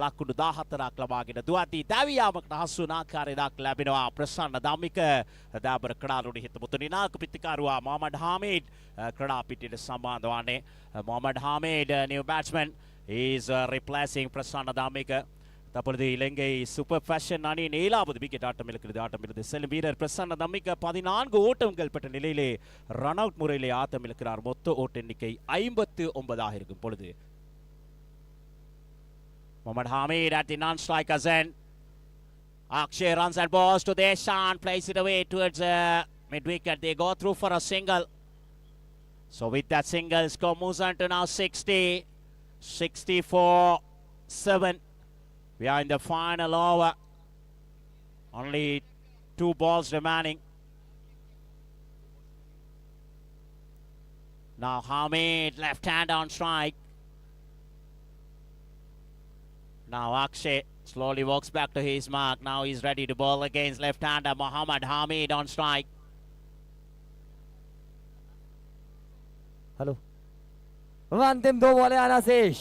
ලකුණු 14ක් ලබාගෙන දුවද්දී දැවියාමකට හසු වන ආකාරයක් ලැබෙනවා. ප්‍රසන්න ධම්මික දාබර ක්‍රඩාලුඩි හිත මුතුනි නායක පිටිකරුවා මොහමඩ් හාමිඩ් ක්‍රඩා පිටියට සම්බන්ධ වන්නේ. Mohammed හාමිඩ් new batsman is replacing ප්‍රසන්න ධම්මික. தற்பொழுது இலங்கை சூப்பர் ஃபேஷன் அணியின் 7வது விக்கெட் ஆட்டம் இழுக்கிறது. ஆட்டம் இழுது செல்லும் வீரர் பிரசன்ன தம்மிக்க 14 ஓட்டங்கள் பெற்ற நிலையிலே ரன் அவுட் முறையிலே ஆட்டம் இழுக்கிறார். மொத்த ஓட்ட எண்ணிக்கை 59 இருக்கும் பொழுது Mohammad Hamid at the non-striker's end. Akshay runs and balls to Deshan, plays it away towards mid-wicket. They go through for a single. So with that single, score moves on to now 60, 64-7. We are in the final over. Only 2 balls remaining. Now Hamid, left hand on strike. Now Akshay slowly walks back to his mark. Now he's ready to bowl against left-hander Mohammad Hamid on strike.
Hello अंतिम 2 बॉलें आना शेष.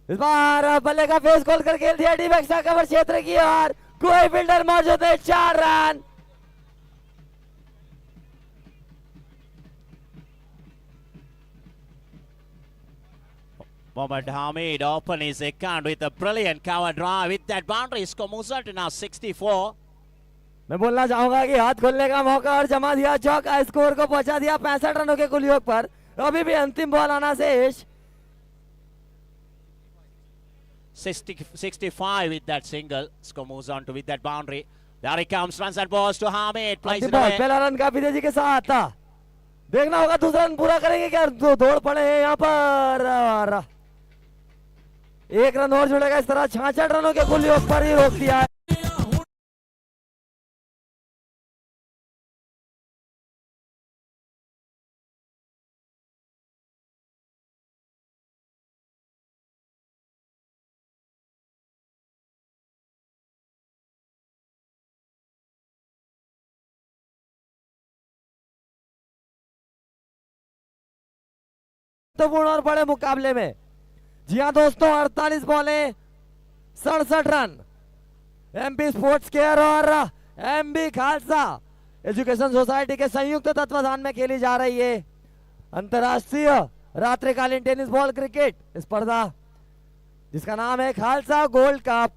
इस बार बल्ले का face खोल कर खेल दिया टीम एक्स्ट्रा कवर क्षेत्र की ओर. कोई फील्डर मौजूद है. 4 run.
Mohammad Hamid open his account with a brilliant cover drive. With that boundary, score moves on to now 64.
मैं बोलना चाहूंगा कि हाथ खोलने का मौका और जमा दिया चौका. स्कोर को पहुंचा दिया 65 रनों के कुल योग पर. अभी भी अंतिम बॉल आना शेष.
65 with that single. Score moves on to with that boundary. There he comes, runs and balls to Hamid. Plays
अंतिम
it
बॉल
away.
पहला रन काफी तेजी के साथ था. देखना होगा दूसरा रन पूरा करेंगे क्या. दौड़ पड़े हैं यहाँ पर. 1 रन और जुड़ेगा. इस तरह 66 रनों के कुल योग पर ही रोक दिया है. महत्वपूर्ण और बड़े मुकाबले में. जी हाँ दोस्तों, 48 बॉलें 67 रन. एमपी स्पोर्ट्स केयर और एमबी खालसा एजुकेशन सोसाइटी के संयुक्त तत्वाधान में खेली जा रही है अंतर्राष्ट्रीय रात्रिकालीन टेनिस बॉल क्रिकेट स्पर्धा, जिसका नाम है खालसा गोल्ड कप.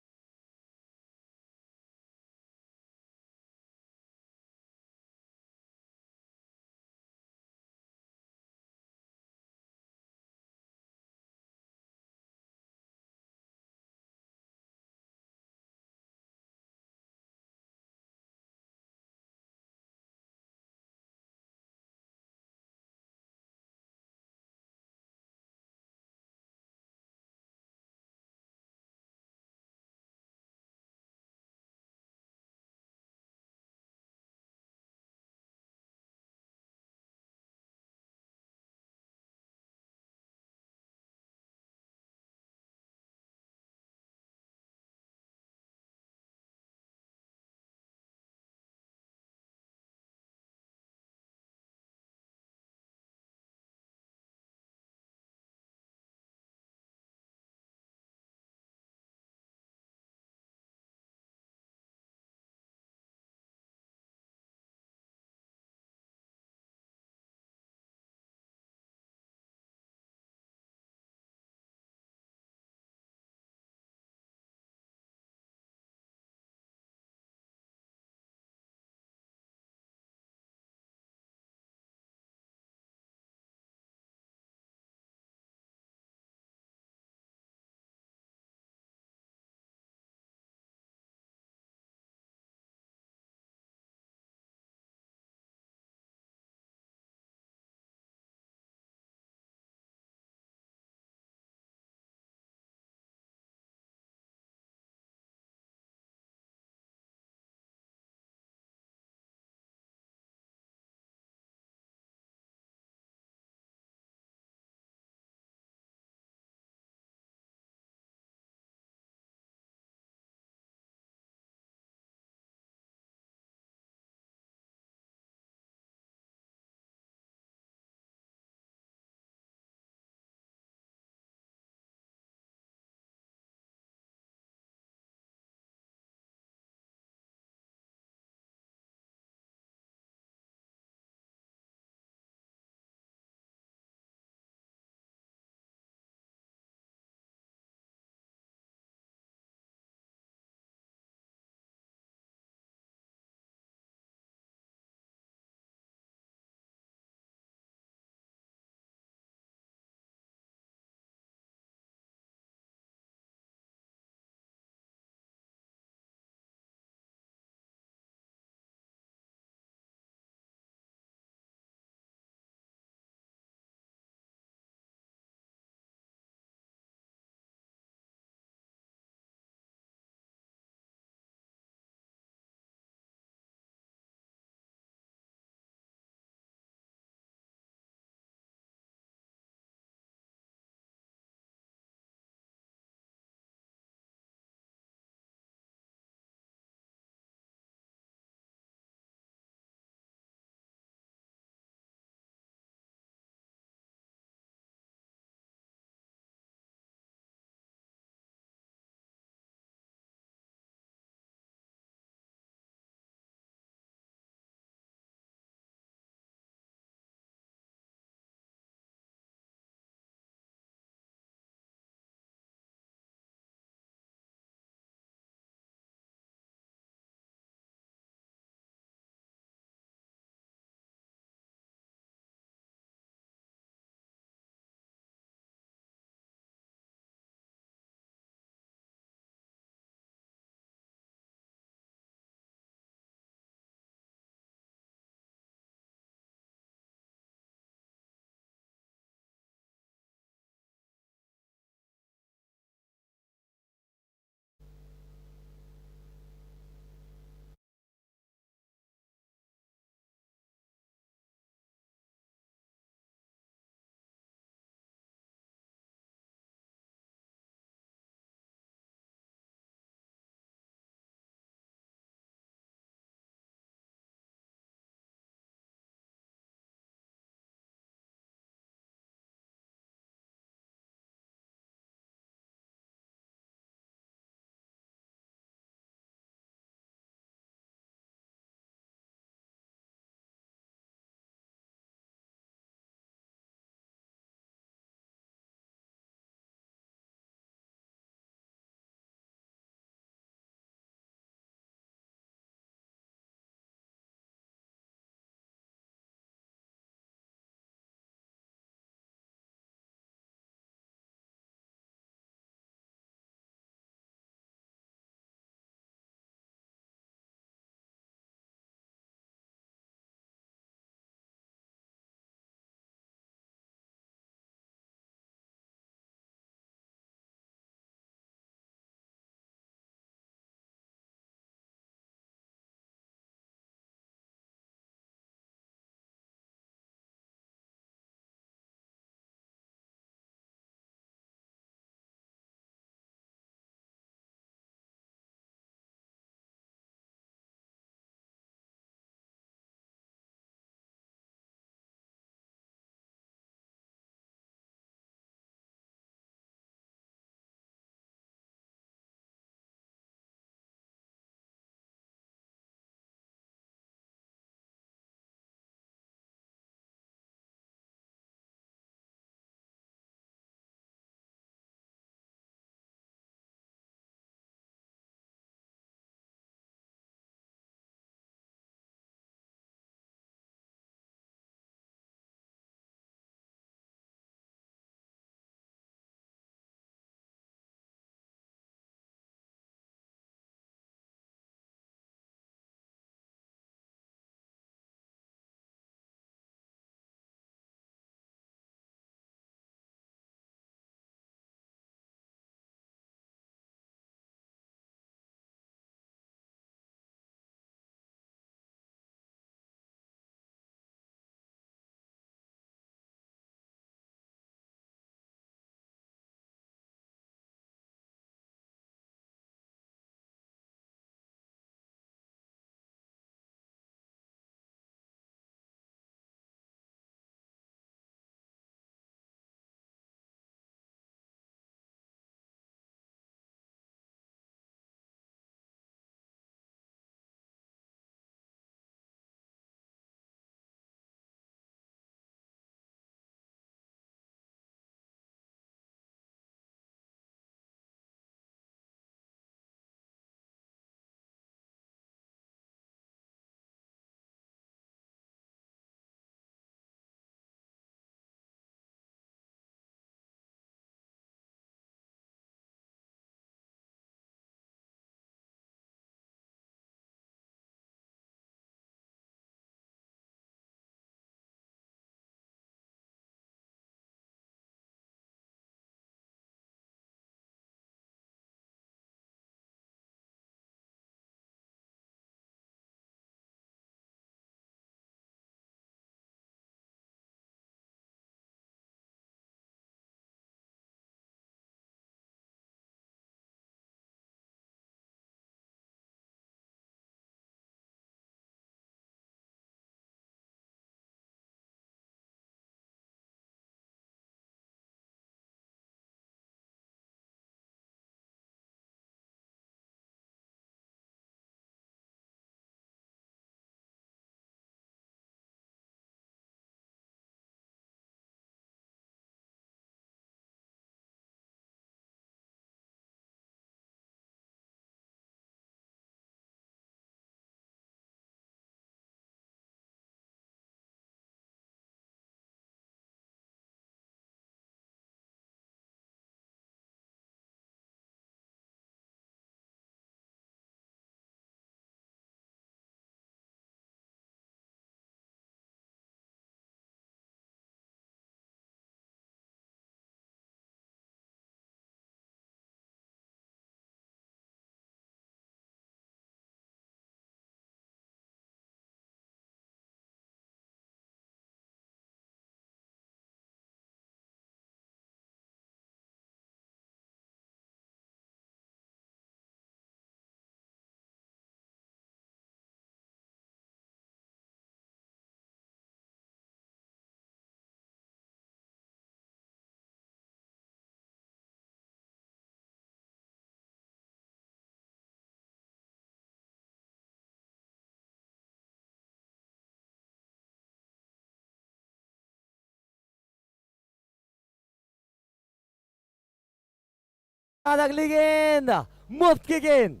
आज अगली गेंद मुफ्त की गेंद,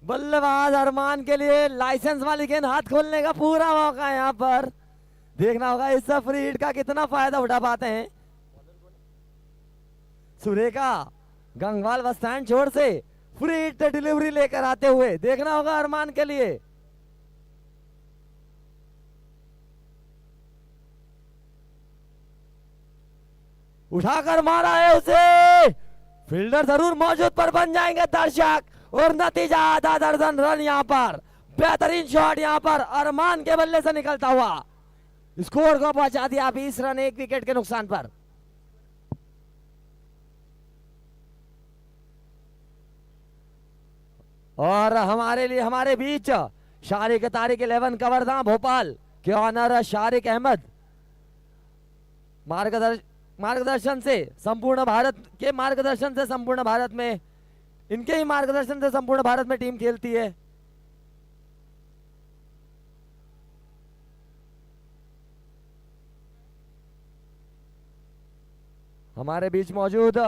बल्लेबाज अरमान के लिए लाइसेंस वाली गेंद हाथ खोलने का पूरा मौका है। यहाँ पर देखना होगा इस फ्री हिट का कितना फायदा उठा पाते हैं। सुरेखा गंगवाल बस स्टैंड छोड़ से फ्री हिट डिलीवरी लेकर आते हुए देखना होगा अरमान के लिए। उठाकर मारा है उसे, फील्डर जरूर मौजूद पर बन जाएंगे दर्शक, और नतीजा आधा दर्जन रन। यहाँ पर बेहतरीन शॉट यहाँ पर अरमान के बल्ले से निकलता हुआ स्कोर को पहुंचा दिया 20 रन 1 विकेट के नुकसान पर। और हमारे लिए हमारे बीच शारिक तारिक 11 कवर्धा भोपाल के ऑनर शारिक अहमद मार्गदर्शन से संपूर्ण भारत में इनके ही मार्गदर्शन से संपूर्ण भारत में टीम खेलती है। हमारे बीच मौजूद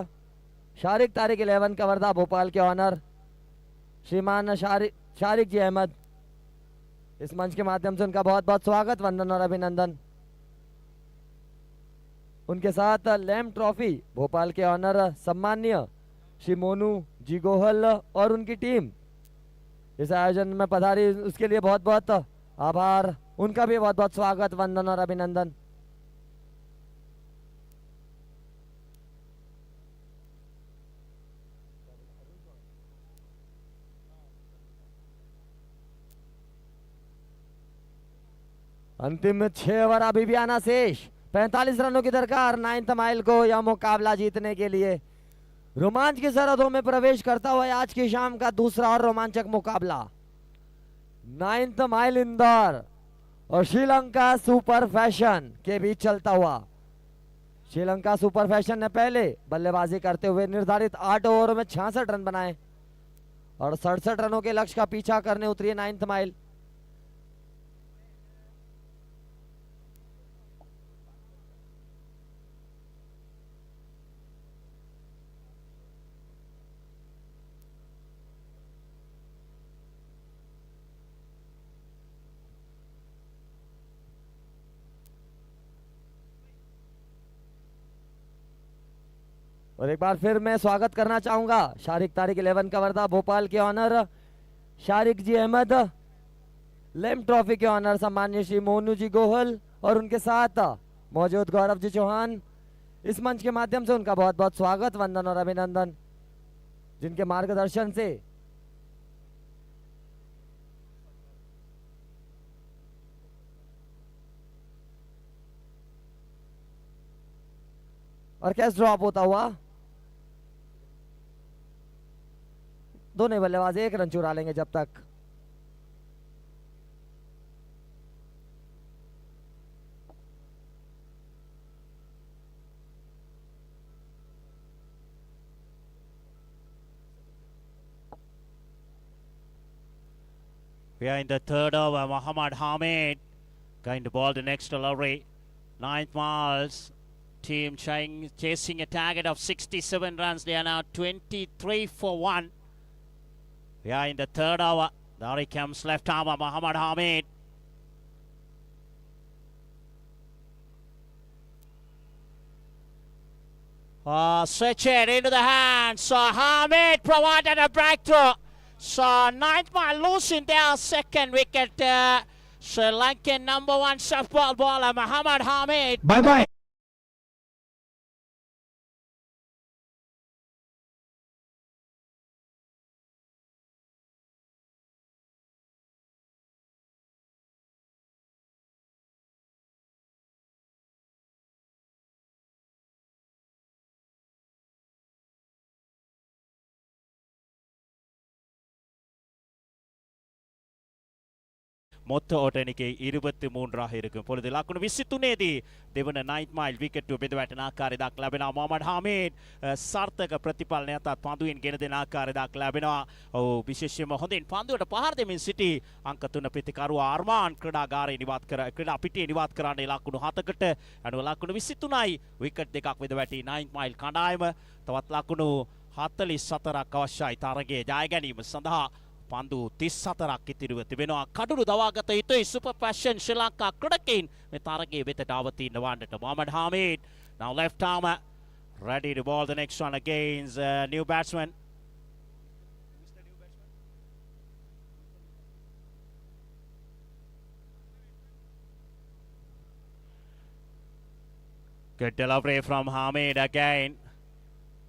शारिक तारिक 11 कवर्धा भोपाल के ऑनर श्रीमान शारिक जी अहमद, इस मंच के माध्यम से उनका बहुत बहुत स्वागत, वंदन और अभिनंदन। उनके साथ लैम्प ट्रॉफी भोपाल के ऑनर सम्माननीय श्री मोनू जी गोहल और उनकी टीम इस आयोजन में पधारी, उसके लिए बहुत बहुत आभार, उनका भी बहुत बहुत स्वागत, वंदन और अभिनंदन। अंतिम 6 ओवर अभी भी आना शेष, 45 रनों की दरकार 9th माइल को यह मुकाबला जीतने के लिए। रोमांच की सरहदों में प्रवेश करता हुआ आज की शाम का दूसरा और रोमांचक मुकाबला 9th माइल इंदौर और श्रीलंका सुपर फैशन के बीच चलता हुआ। श्रीलंका सुपर फैशन ने पहले बल्लेबाजी करते हुए निर्धारित 8 ओवरों में 66 रन बनाए और 67 रनों के लक्ष्य का पीछा करने उतरी 9th माइल। और एक बार फिर मैं स्वागत करना चाहूंगा शारिक तारिक 11 कवर्धा भोपाल के ऑनर शारिक जी अहमद, लैम्प ट्रॉफी के ऑनर सम्मान्य श्री मोनू जी गोहल और उनके साथ मौजूद गौरव जी चौहान, इस मंच के माध्यम से उनका बहुत बहुत स्वागत, वंदन और अभिनंदन, जिनके मार्गदर्शन से और कैच ड्रॉप होता हुआ दोनों बल्लेबाज 1 रन चुरा लेंगे जब तक।
We are in the third over. Muhammad Hamid going to ball the next delivery. 9th miles. Team chasing a target of 67 runs. They are now 23 for 1. We are in the third over. There he comes, left armer Muhammad Hamid. Switch it into the hands. So Hamid provided a breakthrough. So 9th mile losing their second wicket. Sri Lankan number 1 softball bowler Muhammad Hamid.
Bye bye.
மொத்த ஓட்ட எண்ணிக்கை 23 இருக்கும் பொழுது ලකුණු 23 දී දෙවන 9th mile wicket බෙද වැටෙන ආකාරය දක්වා ලැබෙනවා. මොහමඩ් හමීඩ් සාර්ථක ප්‍රතිඵල නැතත් පන්දුවෙන් ගෙන දෙන ආකාරය දක්වා ලැබෙනවා. ඔව් විශේෂයෙන්ම හොඳින් පන්දුවට පහර දෙමින් සිටි අංක 3 ප්‍රතිකරුවා අර්මාන් ක්‍රීඩාගාරයේ නිවාත් කර ක්‍රීඩා පිටියේ නිවාත් කරන්නේ ලකුණු 7කට අනුව ලකුණු 23යි. විකට් දෙකක් බෙද වැටි 9th mile කණ්ඩායම තවත් ලකුණු 44ක් අවශ්‍යයි තරගයේ ජය ගැනීම සඳහා පන්දු 34ක් ඉතිරිව තිබෙනවා. කඩුළු දවාගත යුතුයි සුපර් ෆැෂන් ශ්‍රී ලංකා ක්‍රීඩකයින් මේ තරගයේ වෙතට අවතීර්ණ වන්නට. Mohammad Hamid now left armer ready to ball the next one against new batsman. Good delivery from Hamid again.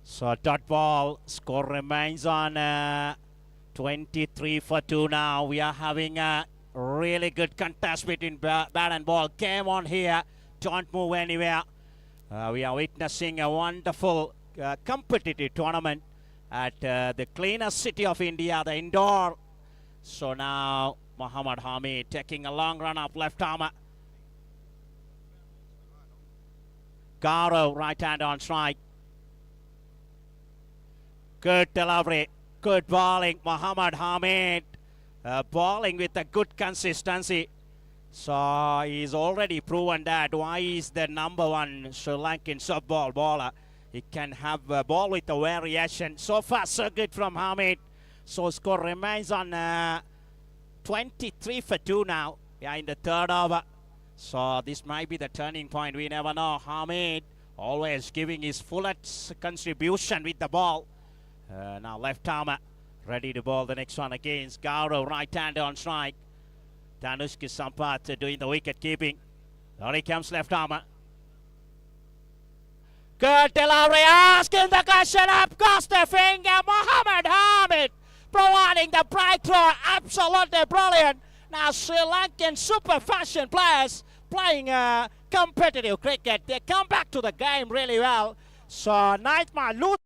So dot ball, score remains on 23 for 2 now. We are having a really good contest between bat and ball. Game on here, don't move anywhere. We are witnessing a wonderful competitive tournament at the cleanest city of India, the Indore. So now Mohammad Hamid taking a long run up left armer. Gaurav right hand on strike. Good delivery, good bowling. Mohammad Hamid bowling with a good consistency. So he's already proven that why he's the #1 Sri Lankan sub-ball bowler. He can have a ball with a variation. So far so good from Hamid. So score remains on 23 for 2 now. We are in the 3rd over. So this might be the turning point. We never know. Hamid always giving his fullest contribution with the ball. Now left armer ready to bowl the next one against Gaurav. Right hand on strike. Danushka Sampath doing the wicket keeping. Here he comes left armer. Good delivery, asking the question up, cross the finger. Mohammad Hamid providing the breakthrough. Absolutely brilliant. Now Sri Lankan super fashion players playing competitive cricket. They come back to the game really well. So Naithma lose.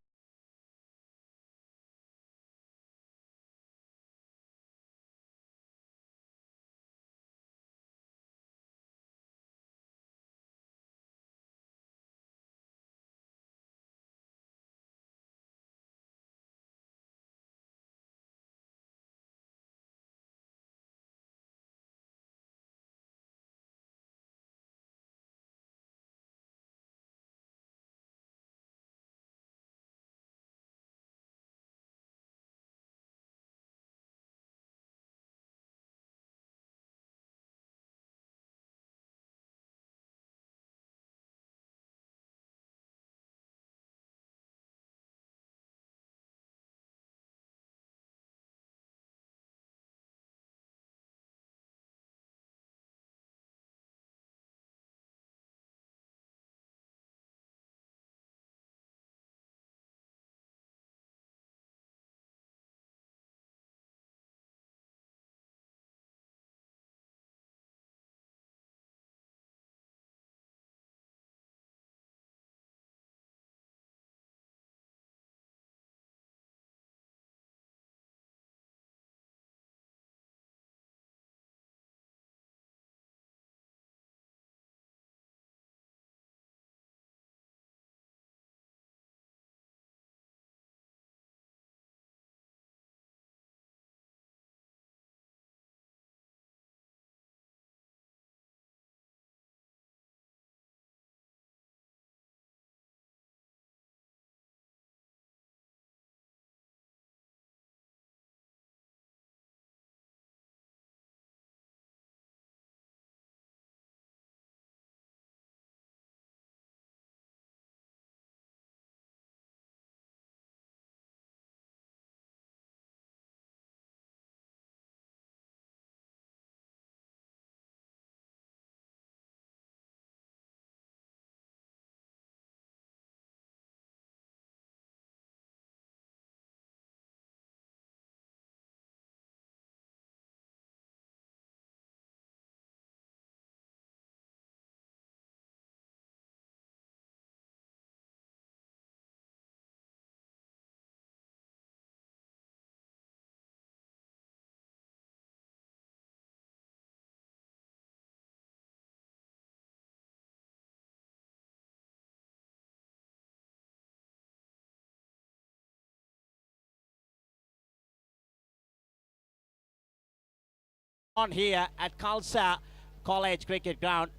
On here at Khalsa College Cricket Ground.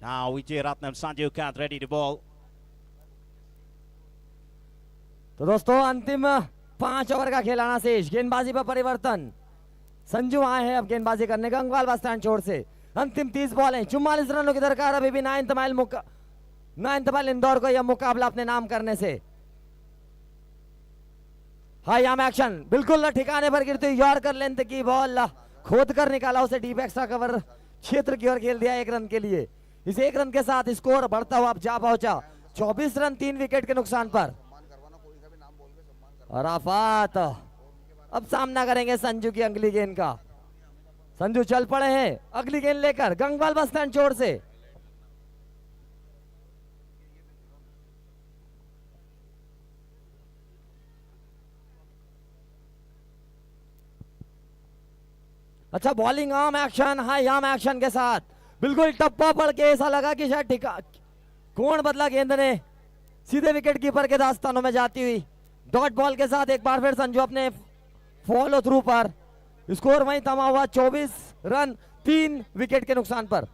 Now Vijay Ratnam, Sanjeev Kant ready to bowl.
तो दोस्तों अंतिम 5 over का खेल आना शेष। गेंदबाजी पर परिवर्तन। संजू आए हैं अब गेंदबाजी करने गंगवाल बस स्टैंड छोर से। अंतिम 30 बॉल हैं, 44 रनों की दरकार अभी भी। 9th माइल इंदौर को यह मुकाबला अपने नाम करने से। हाई आर्म एक्शन, बिल्कुल ठिकाने पर गिरती हुई यॉर्कर लेंथ की बॉल खोद कर निकाला उसे डीप एक्स्ट्रा कवर क्षेत्र की ओर खेल दिया 1 रन के लिए। इस 1 रन के साथ स्कोर बढ़ता हुआ अब जा पहुंचा 24 रन 3 विकेट के नुकसान पर। अराफात अब सामना करेंगे संजू की अगली गेंद का। संजू चल पड़े हैं अगली गेंद लेकर गंगवाल बस स्टैंड छोर से। अच्छा bowling arm action, high arm action के साथ बिल्कुल टप्पा पड़ के ऐसा लगा कि शायद कोण बदला गेंद ने सीधे विकेट कीपर के दास्तानों में जाती हुई। डॉट बॉल के साथ एक बार फिर संजू अपने फॉलो थ्रू पर। स्कोर वहीं थमा हुआ 24 रन 3 विकेट के नुकसान पर।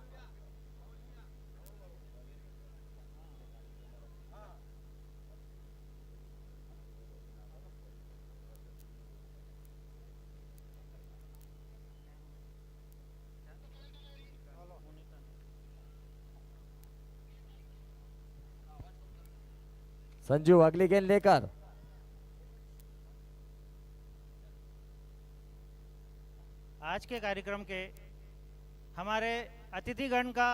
संजू अगली गेंद लेकर।
आज के कार्यक्रम के हमारे अतिथिगण का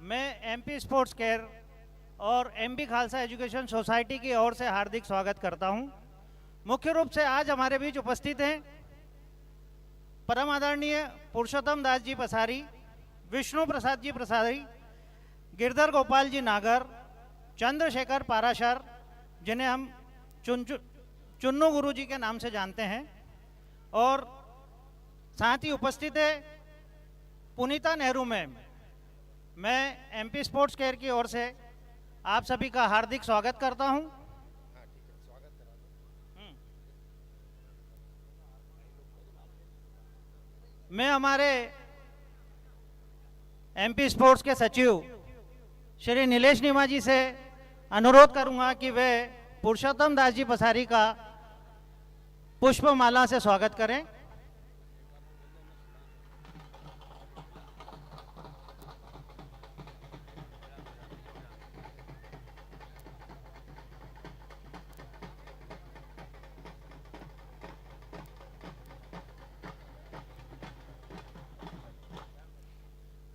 मैं एमपी स्पोर्ट्स केयर और एमपी खालसा एजुकेशन सोसाइटी की ओर से हार्दिक स्वागत करता हूं। मुख्य रूप से आज हमारे बीच उपस्थित हैं परम आदरणीय पुरुषोत्तम दास जी पसारी, विष्णु प्रसाद जी पसारी, गिरधर गोपाल जी नागर, चंद्रशेखर पाराशर जिन्हें हम चुन्नू गुरु जी के नाम से जानते हैं, और साथ ही उपस्थित है पुनीता नेहरू मैम। मैं एमपी स्पोर्ट्स केयर की ओर से आप सभी का हार्दिक स्वागत करता हूं। मैं हमारे एमपी स्पोर्ट्स के सचिव श्री नीलेश नीमा जी से अनुरोध करूंगा कि वे पुरुषोत्तम दास जी पसारी का पुष्पमाला से स्वागत करें।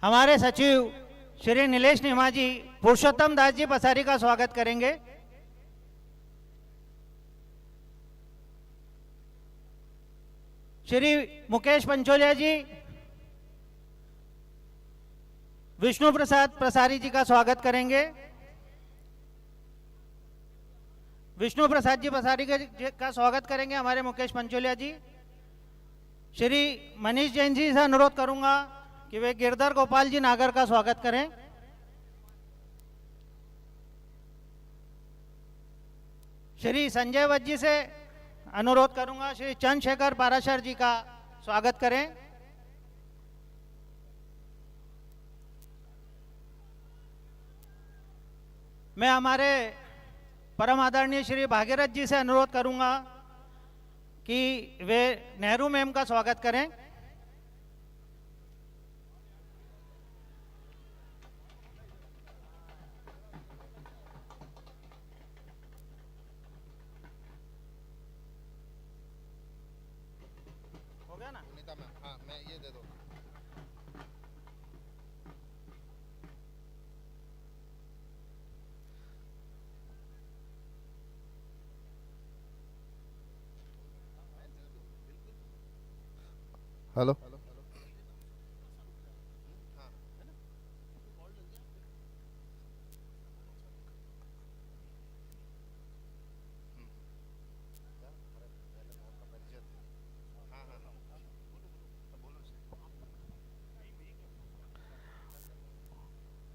हमारे सचिव श्री नीलेश निमा जी पुरुषोत्तम दास जी पसारी का स्वागत करेंगे। श्री मुकेश पंचोलिया जी विष्णु प्रसाद पसारी जी का स्वागत करेंगे। विष्णु प्रसाद जी पसारी का स्वागत करेंगे हमारे मुकेश पंचोलिया जी। श्री मनीष जैन जी से अनुरोध करूंगा कि वे गिरधर गोपाल जी नागर का स्वागत करें। श्री संजय वत जी से अनुरोध करूंगा श्री चंद्रशेखर पाराशर जी का स्वागत करें। मैं हमारे परम आदरणीय श्री भागीरथ जी से अनुरोध करूंगा कि वे नेहरू मैम का स्वागत करें।
हेलो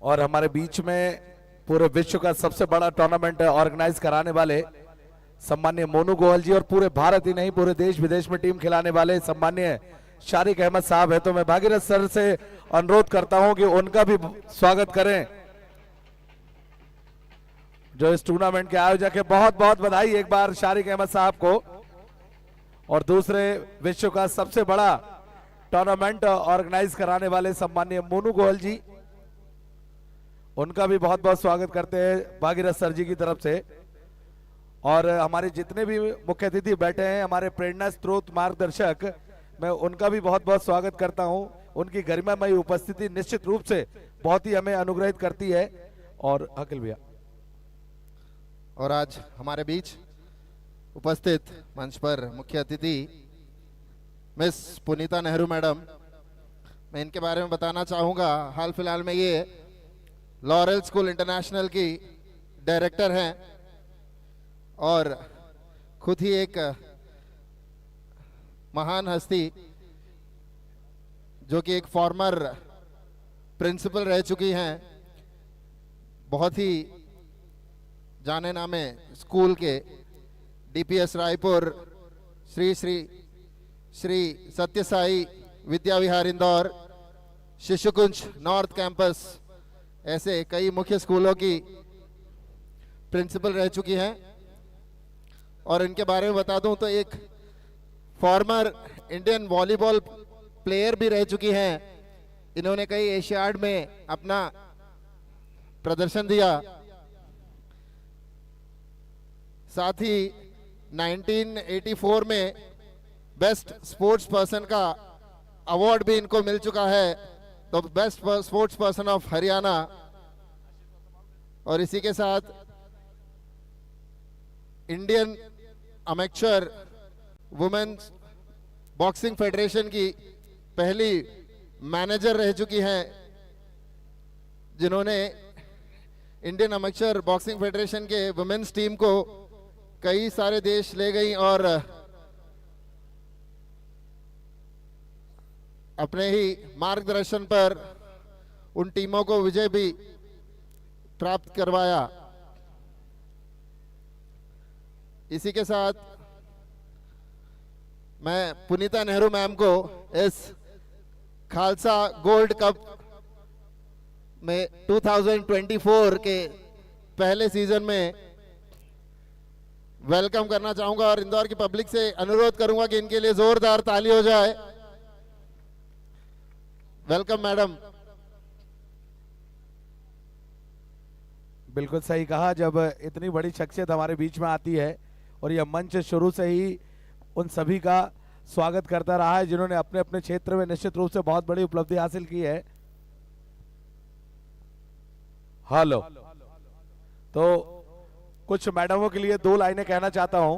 और हमारे बीच में पूरे विश्व का सबसे बड़ा टूर्नामेंट ऑर्गेनाइज कराने वाले सम्मान्य मोनू गोयल जी और पूरे भारत ही नहीं पूरे देश विदेश में टीम खिलाने वाले सम्मान्य शारिक अहमद साहब है, तो मैं भागीरथ सर से अनुरोध करता हूं कि उनका भी स्वागत करें। जो इस टूर्नामेंट के आयोजक है, बहुत बहुत बधाई एक बार शारिक अहमद साहब को। और दूसरे विश्व का सबसे बड़ा टूर्नामेंट ऑर्गेनाइज कराने वाले सम्माननीय मोनू गोयल जी, उनका भी बहुत बहुत स्वागत करते हैं भागीरथ सर जी की तरफ से। और हमारे जितने भी मुख्य अतिथि बैठे हैं, हमारे प्रेरणा स्रोत मार्गदर्शक, मैं उनका भी बहुत बहुत स्वागत करता हूं। उनकी गरिमामयी उपस्थिति निश्चित रूप से बहुत ही हमें अनुग्रहित करती है। और अखिल भैया,
और आज हमारे बीच उपस्थित मंच पर मुख्य अतिथि मिस पुनीता नेहरू मैडम, मैं इनके बारे में बताना चाहूँगा। हाल फिलहाल में ये लॉरेल स्कूल इंटरनेशनल की डायरेक्टर हैं और खुद ही एक महान हस्ती, जो कि एक फॉर्मर प्रिंसिपल रह चुकी हैं। बहुत ही जाने माने स्कूल के डीपीएस रायपुर, श्री श्री श्री सत्य साई विद्या विहार इंदौर, शिशुकुंज नॉर्थ कैंपस, ऐसे कई मुख्य स्कूलों की प्रिंसिपल रह चुकी हैं। और इनके बारे में बता दूं तो एक फॉर्मर इंडियन वॉलीबॉल प्लेयर भी रह चुकी हैं। इन्होंने कई एशियाड में अपना प्रदर्शन दिया। साथ ही 1984 में बेस्ट स्पोर्ट्स पर्सन का अवार्ड भी इनको मिल चुका है, तो best sports person of Haryana. और इसी के साथ Indian amateur women's boxing federation की पहली मैनेजर रह चुकी हैं, जिन्होंने इंडियन अमेच्योर बॉक्सिंग फेडरेशन के वुमेन्स टीम को कई सारे देश ले गई और अपने ही मार्गदर्शन पर उन टीमों को विजय भी प्राप्त करवाया। इसी के साथ मैं पुनीता नेहरू मैम को इस खालसा गोल्ड कप में 2024 के पहले सीजन में वेलकम करना चाहूंगा और इंदौर की पब्लिक से अनुरोध करूंगा कि इनके लिए जोरदार ताली हो जाए। Welcome madam.
बिल्कुल सही कहा, जब इतनी बड़ी शख्सियत हमारे बीच में आती है और यह मंच शुरू से ही उन सभी का स्वागत करता रहा है जिन्होंने अपने अपने क्षेत्र में निश्चित रूप से बहुत बड़ी उपलब्धि हासिल की है। हेलो, तो कुछ मैडमों के लिए 2 लाइनें कहना चाहता हूं।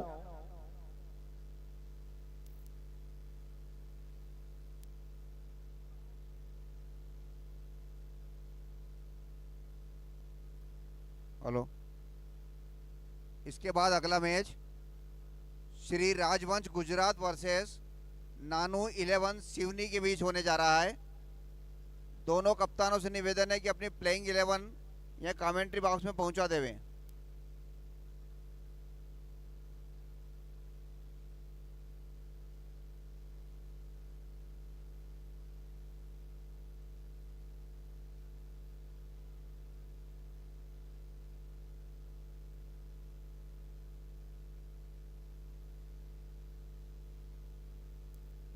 हेलो, इसके बाद अगला मैच श्री राजवंश गुजरात वर्सेस नानू 11 सिवनी के बीच होने जा रहा है। दोनों कप्तानों से निवेदन है कि अपनी प्लेइंग 11 या कमेंट्री बॉक्स में पहुंचा देवें।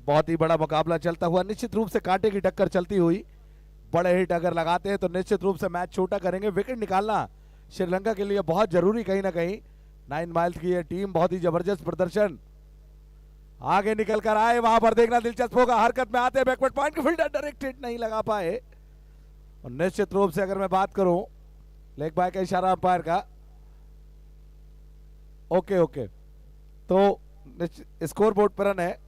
बहुत ही बड़ा मुकाबला चलता हुआ, निश्चित रूप से कांटे की टक्कर चलती हुई। बड़े हिट अगर लगाते हैं तो निश्चित रूप से मैच छोटा करेंगे। विकेट निकालना श्रीलंका के लिए बहुत जरूरी कहीं ना कहीं। 9 माइल्स की ये टीम, बहुत ही जबरदस्त प्रदर्शन, आगे निकल कर आए, वहां पर देखना दिलचस्प होगा। हरकत में आते बैकवर्ड पॉइंट के फील्डर डायरेक्ट हिट नहीं लगा पाए। और निश्चित रूप से अगर मैं बात करूं लेग बाय का इशारा अंपायर का, ओके ओके, तो स्कोर बोर्ड पर रन है।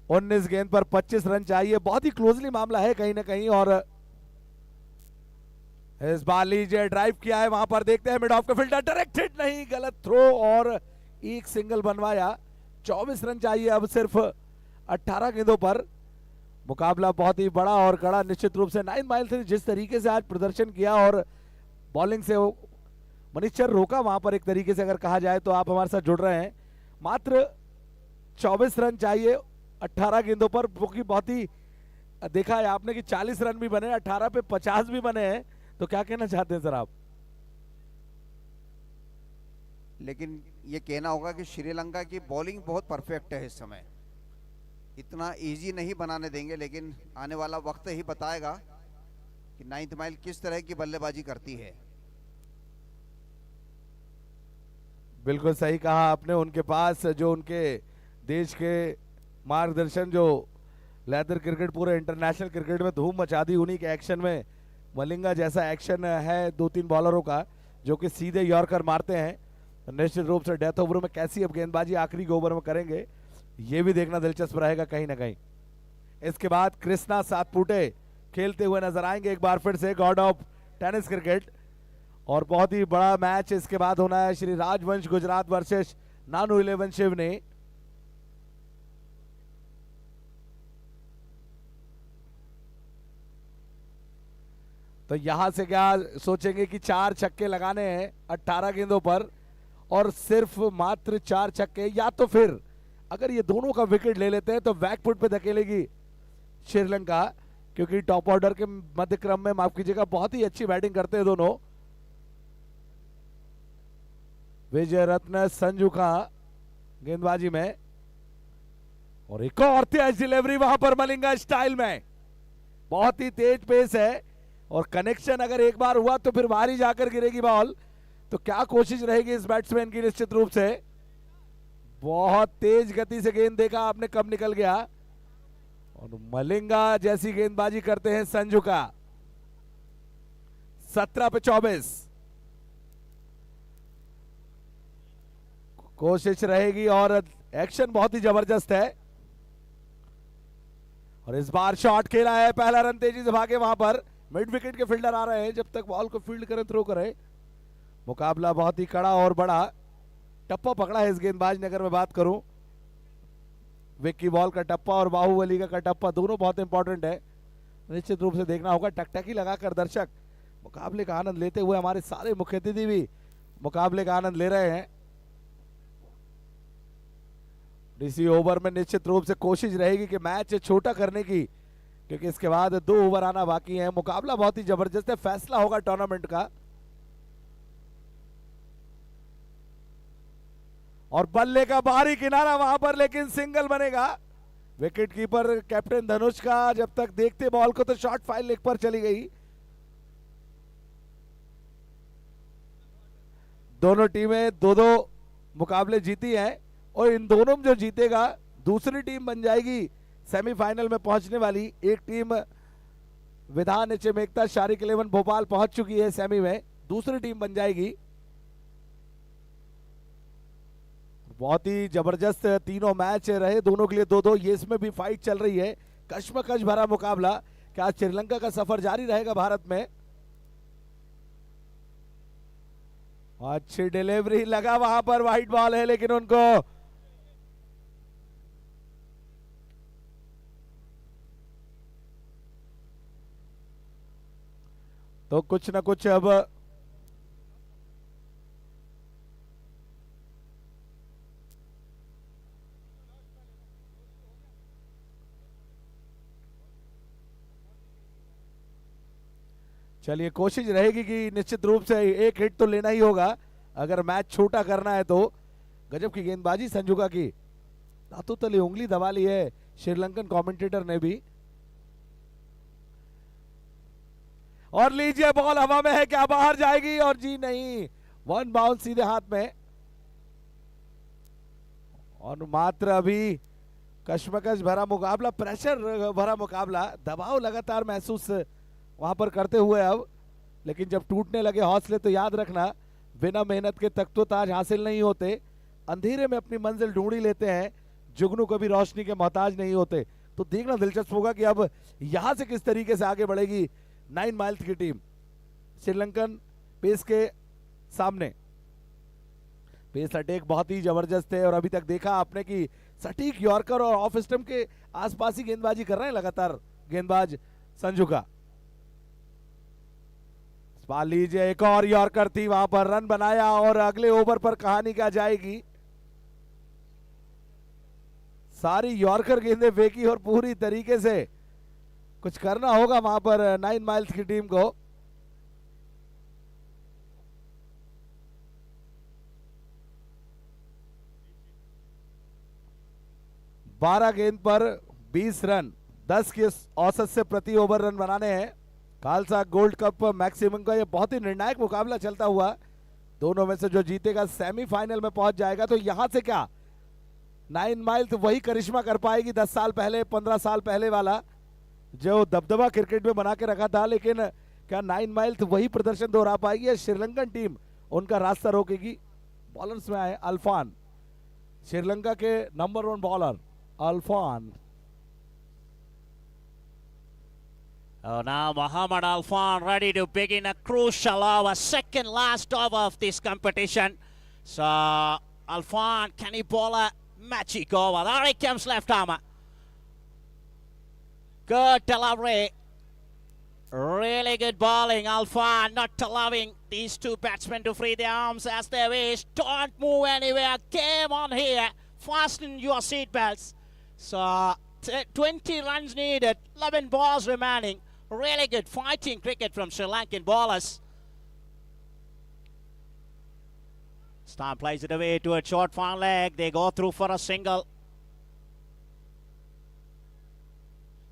उन्नीस गेंद पर 25 रन चाहिए, बहुत ही क्लोजली मामला है कहीं ना कहीं। और इस बार लीजिए ड्राइव किया है, वहां पर देखते हैं मिड ऑफ का फील्डर डायरेक्ट हिट नहीं, गलत थ्रो और एक सिंगल बनवाया। 24 रन चाहिए अब सिर्फ 18 गेंदों पर। मुकाबला बहुत ही बड़ा और कड़ा निश्चित रूप से। 9 माइल से जिस तरीके से आज प्रदर्शन किया और बॉलिंग से मनीषर रोका वहां पर, एक तरीके से अगर कहा जाए तो आप हमारे साथ जुड़ रहे हैं। मात्र 24 रन चाहिए 18 गेंदों पर, वो की बहुत ही देखा है आपने कि 40 रन भी बने, 18 पे 50 भी बने हैं। तो क्या कहना चाहते हैं सर आप?
लेकिन ये कहना होगा कि श्रीलंका की बॉलिंग बहुत परफेक्ट है इस समय, इतना इजी नहीं बनाने देंगे, लेकिन आने वाला वक्त ही बताएगा कि 9th माइल किस तरह की बल्लेबाजी करती है।
बिल्कुल सही कहा आपने, उनके पास जो उनके देश के मार्गदर्शन, जो लेदर क्रिकेट पूरे इंटरनेशनल क्रिकेट में धूम मचा दी, उन्हीं के एक्शन में मलिंगा जैसा एक्शन है 2-3 बॉलरों का जो कि सीधे यॉर्कर मारते हैं। निश्चित रूप से डेथ ओवर में कैसी अब गेंदबाजी आखिरी ओवर में करेंगे, ये भी देखना दिलचस्प रहेगा कहीं ना कहीं। इसके बाद कृष्णा सातपुटे खेलते हुए नजर आएंगे एक बार फिर से, गॉड ऑफ टेनिस क्रिकेट। और बहुत ही बड़ा मैच इसके बाद होना है, श्री राजवंश गुजरात वर्सेस नानू 11 शिवनी। तो यहां से क्या सोचेंगे कि 4 छक्के लगाने हैं 18 गेंदों पर, और सिर्फ मात्र 4 छक्के, या तो फिर अगर ये दोनों का विकेट ले लेते हैं तो बैकफुट पे धकेलेगी श्रीलंका, क्योंकि टॉप ऑर्डर के मध्य क्रम में, माफ कीजिएगा, बहुत ही अच्छी बैटिंग करते हैं दोनों। विजय रत्न संजू का गेंदबाजी में, और एक और तेज डिलीवरी वहां पर मलिंगा स्टाइल में, बहुत ही तेज पेस है, और कनेक्शन अगर एक बार हुआ तो फिर बाहर ही जाकर गिरेगी बॉल। तो क्या कोशिश रहेगी इस बैट्समैन की, निश्चित रूप से बहुत तेज गति से गेंद देखा आपने कब निकल गया, और मलिंगा जैसी गेंदबाजी करते हैं संजू का। 17 पे 24 कोशिश रहेगी, और एक्शन बहुत ही जबरदस्त है। और इस बार शॉट खेला है, पहला रन तेजी से भागे वहां पर, मिड विकेट के फील्डर आ रहे हैं, जब तक बॉल को फील्ड करें थ्रो करें। मुकाबला बहुत ही कड़ा और बड़ा, टप्पा पकड़ा है इस गेंदबाज ने, अगर मैं बात करूं विक्की बॉल का टप्पा और बाहुबली का टप्पा, दोनों बहुत इंपॉर्टेंट है। निश्चित रूप से देखना होगा, टकटकी लगाकर दर्शक मुकाबले का आनंद लेते हुए, हमारे सारे मुख्य अतिथि भी मुकाबले का आनंद ले रहे हैं। इसी ओवर में निश्चित रूप से कोशिश रहेगी कि मैच छोटा करने की, क्योंकि इसके बाद 2 ओवर आना बाकी है। मुकाबला बहुत ही जबरदस्त है, फैसला होगा टूर्नामेंट का। और बल्ले का बाहरी किनारा वहां पर, लेकिन सिंगल बनेगा। विकेट कीपर कैप्टन धनुष का, जब तक देखते बॉल को तो शॉर्ट फाइल लेग पर चली गई। दोनों टीमें 2-2 मुकाबले जीती हैं, और इन दोनों में जो जीतेगा दूसरी टीम बन जाएगी सेमीफाइनल में पहुंचने वाली। एक टीम विधान एचएम एकता शारिक 11 भोपाल पहुंच चुकी है सेमी में, दूसरी टीम बन जाएगी। बहुत ही जबरदस्त तीनों मैच रहे दोनों के लिए, 2-2। ये इसमें भी फाइट चल रही है, कश्मकश भरा मुकाबला। क्या श्रीलंका का सफर जारी रहेगा भारत में? अच्छी डिलीवरी, लगा वहां पर, वाइट बॉल है, लेकिन उनको तो कुछ ना कुछ अब चलिए, कोशिश रहेगी कि निश्चित रूप से एक हिट तो लेना ही होगा अगर मैच छोटा करना है तो। गजब की गेंदबाजी संजुका की, दांतों तले उंगली दबा ली है श्रीलंकन कमेंटेटर ने भी। और लीजिए, बॉल हवा में है, क्या बाहर जाएगी? और जी नहीं, 1 बाउंस सीधे हाथ में। और मात्र अभी कश्मकश भरा मुकाबला, प्रेशर भरा मुकाबला, दबाव लगातार महसूस वहां पर करते हुए अब, लेकिन जब टूटने लगे हौसले तो याद रखना, बिना मेहनत के तख्तो ताज हासिल नहीं होते। अंधेरे में अपनी मंजिल ढूंढ ही लेते हैं, जुगनू कभी रोशनी के मोहताज नहीं होते। तो देखना दिलचस्प होगा कि अब यहां से किस तरीके से आगे बढ़ेगी 9 माइल्स की टीम श्रीलंकन पेस के सामने। पेस अटैक बहुत ही जबरदस्त है, और अभी तक देखा आपने कि सटीक यॉर्कर और ऑफ स्टंप के आसपास ही गेंदबाजी कर रहे हैं लगातार गेंदबाज संजू का। लीजिए, एक और यॉर्कर थी वहां पर, रन बनाया, और अगले ओवर पर कहानी क्या जाएगी। सारी यॉर्कर गेंदें फेंकी और पूरी तरीके से कुछ करना होगा वहां पर 9 माइल्स की टीम को। बारह गेंद पर 20 रन, 10 के औसत से प्रति ओवर रन बनाने हैं। खालसा गोल्ड कप मैक्सिमम का ये बहुत ही निर्णायक मुकाबला चलता हुआ, दोनों में से जो जीतेगा सेमीफाइनल में पहुंच जाएगा। तो यहां से क्या 9 माइल्स वही करिश्मा कर पाएगी 10 साल पहले, 15 साल पहले वाला जो दबदबा क्रिकेट में बना के रखा था, लेकिन क्या 9 माइल्स वही प्रदर्शन दोहरा पाएगी? श्रीलंकन टीम उनका रास्ता रोकेगी। बॉलर्स में आए अल्फान, श्रीलंका के number 1 bowler Alfan.
Oh, now Muhammad Alfan ready to begin a crucial over, second last over of this competition. So Alfan, can he bowl a magic over? There he comes, left armer. Good delivery. Really good bowling. Alfan not allowing these two batsmen to free their arms as they wish. Don't move anywhere. Game on here. Fasten your seatbelts. So 20 runs needed, 11 balls remaining. Really good fighting cricket from Sri Lankan bowlers. Star plays it away to a short fine leg. They go through for a single.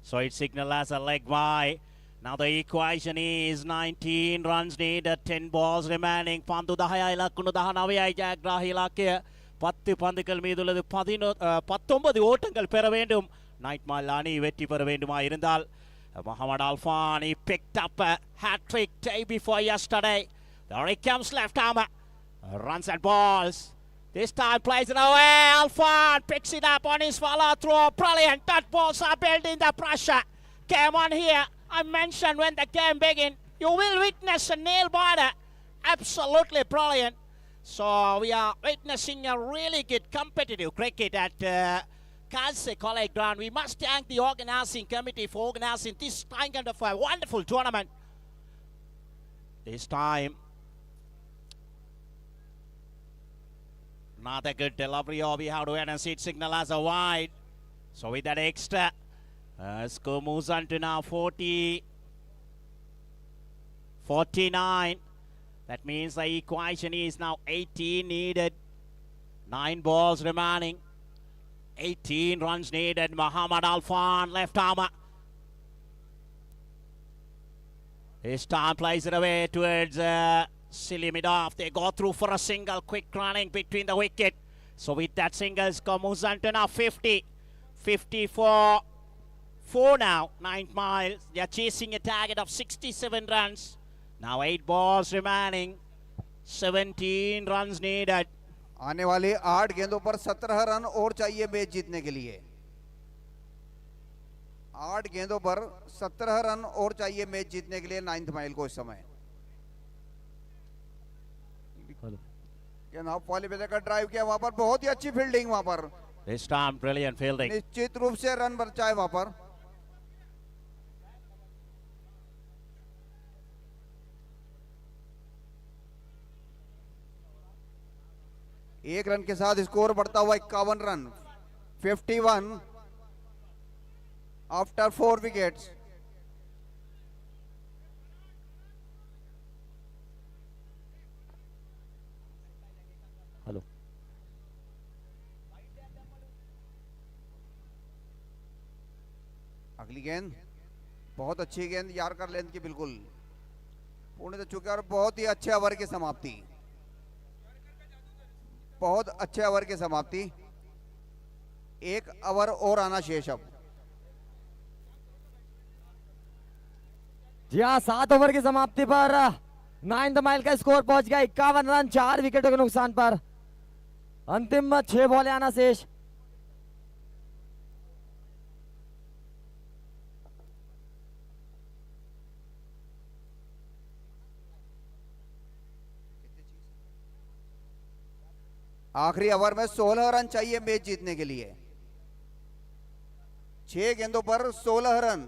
So it's signaled as a leg by. Now the equation is 19 runs needed, 10 balls remaining. Pandu Dahaya Ilakunu Dahanavaya Jagrahi Lakia. 10 பந்துகள் மீதுள்ளது 19 ஓட்டங்கள் பெற வேண்டும். Night mall அணி வெற்றி பெற வேண்டுமா இருந்தால் Muhammad Alfan, he picked up a hat-trick day before yesterday. There he comes, left armer. Runs and balls. This time plays it away. Alfan picks it up on his follow-through. Brilliant. Dot balls are building the pressure. Came on here. I mentioned when the game began, you will witness a nail-biter. Absolutely brilliant. So we are witnessing a really good competitive cricket at Khalsa College Ground. We must thank the organising committee for organising this kind of a wonderful tournament. This time, not a good delivery, or we have to wait and see it signal as a wide. So with that extra, score moves on to now 49. That means the equation is now 18 needed. 9 balls remaining. 18 runs needed. Muhammad Alfan, left armer. This time plays it away towards Silly mid-off. They go through for a single. Quick running between the wicket. So with that single, moves on to now 50. 54. 4 now. 9 miles. They are chasing a target of 67 runs. Now 8 balls remaining. 17 runs needed.
आने वाले 8 गेंदों पर 17 run और चाहिए match जीतने के लिए। 8 गेंदों पर 17 रन और चाहिए मैच जीतने के लिए 9th माइल को इस समय। पॉलीबेलर का ड्राइव किया वहां पर, बहुत ही अच्छी फील्डिंग वहां पर।
This time brilliant fielding.
निश्चित रूप से रन बचाए वहां पर। एक रन के साथ स्कोर बढ़ता हुआ 51 रन। 51 after 4 wickets.
हेलो,
अगली गेंद बहुत अच्छी गेंद, यार्कर लेंथ की बिल्कुल पूर्ण तो चुके और बहुत ही अच्छे ओवर की समाप्ति। बहुत अच्छे ओवर की समाप्ति। 1 ओवर और आना शेष अब।
जी हाँ, 7 ओवर की समाप्ति पर 9th माइल का स्कोर पहुंच गया 51 रन 4 विकेटों के नुकसान पर। अंतिम 6 बॉलें आना शेष।
आखिरी ओवर में 16 रन चाहिए मैच जीतने के लिए। 6 गेंदों पर 16 रन।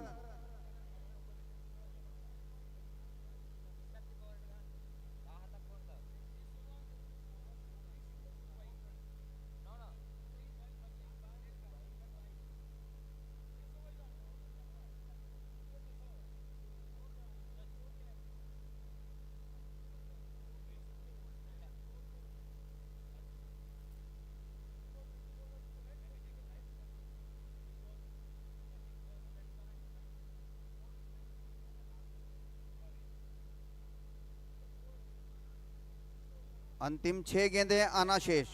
अंतिम 6 गेंदें आना शेष।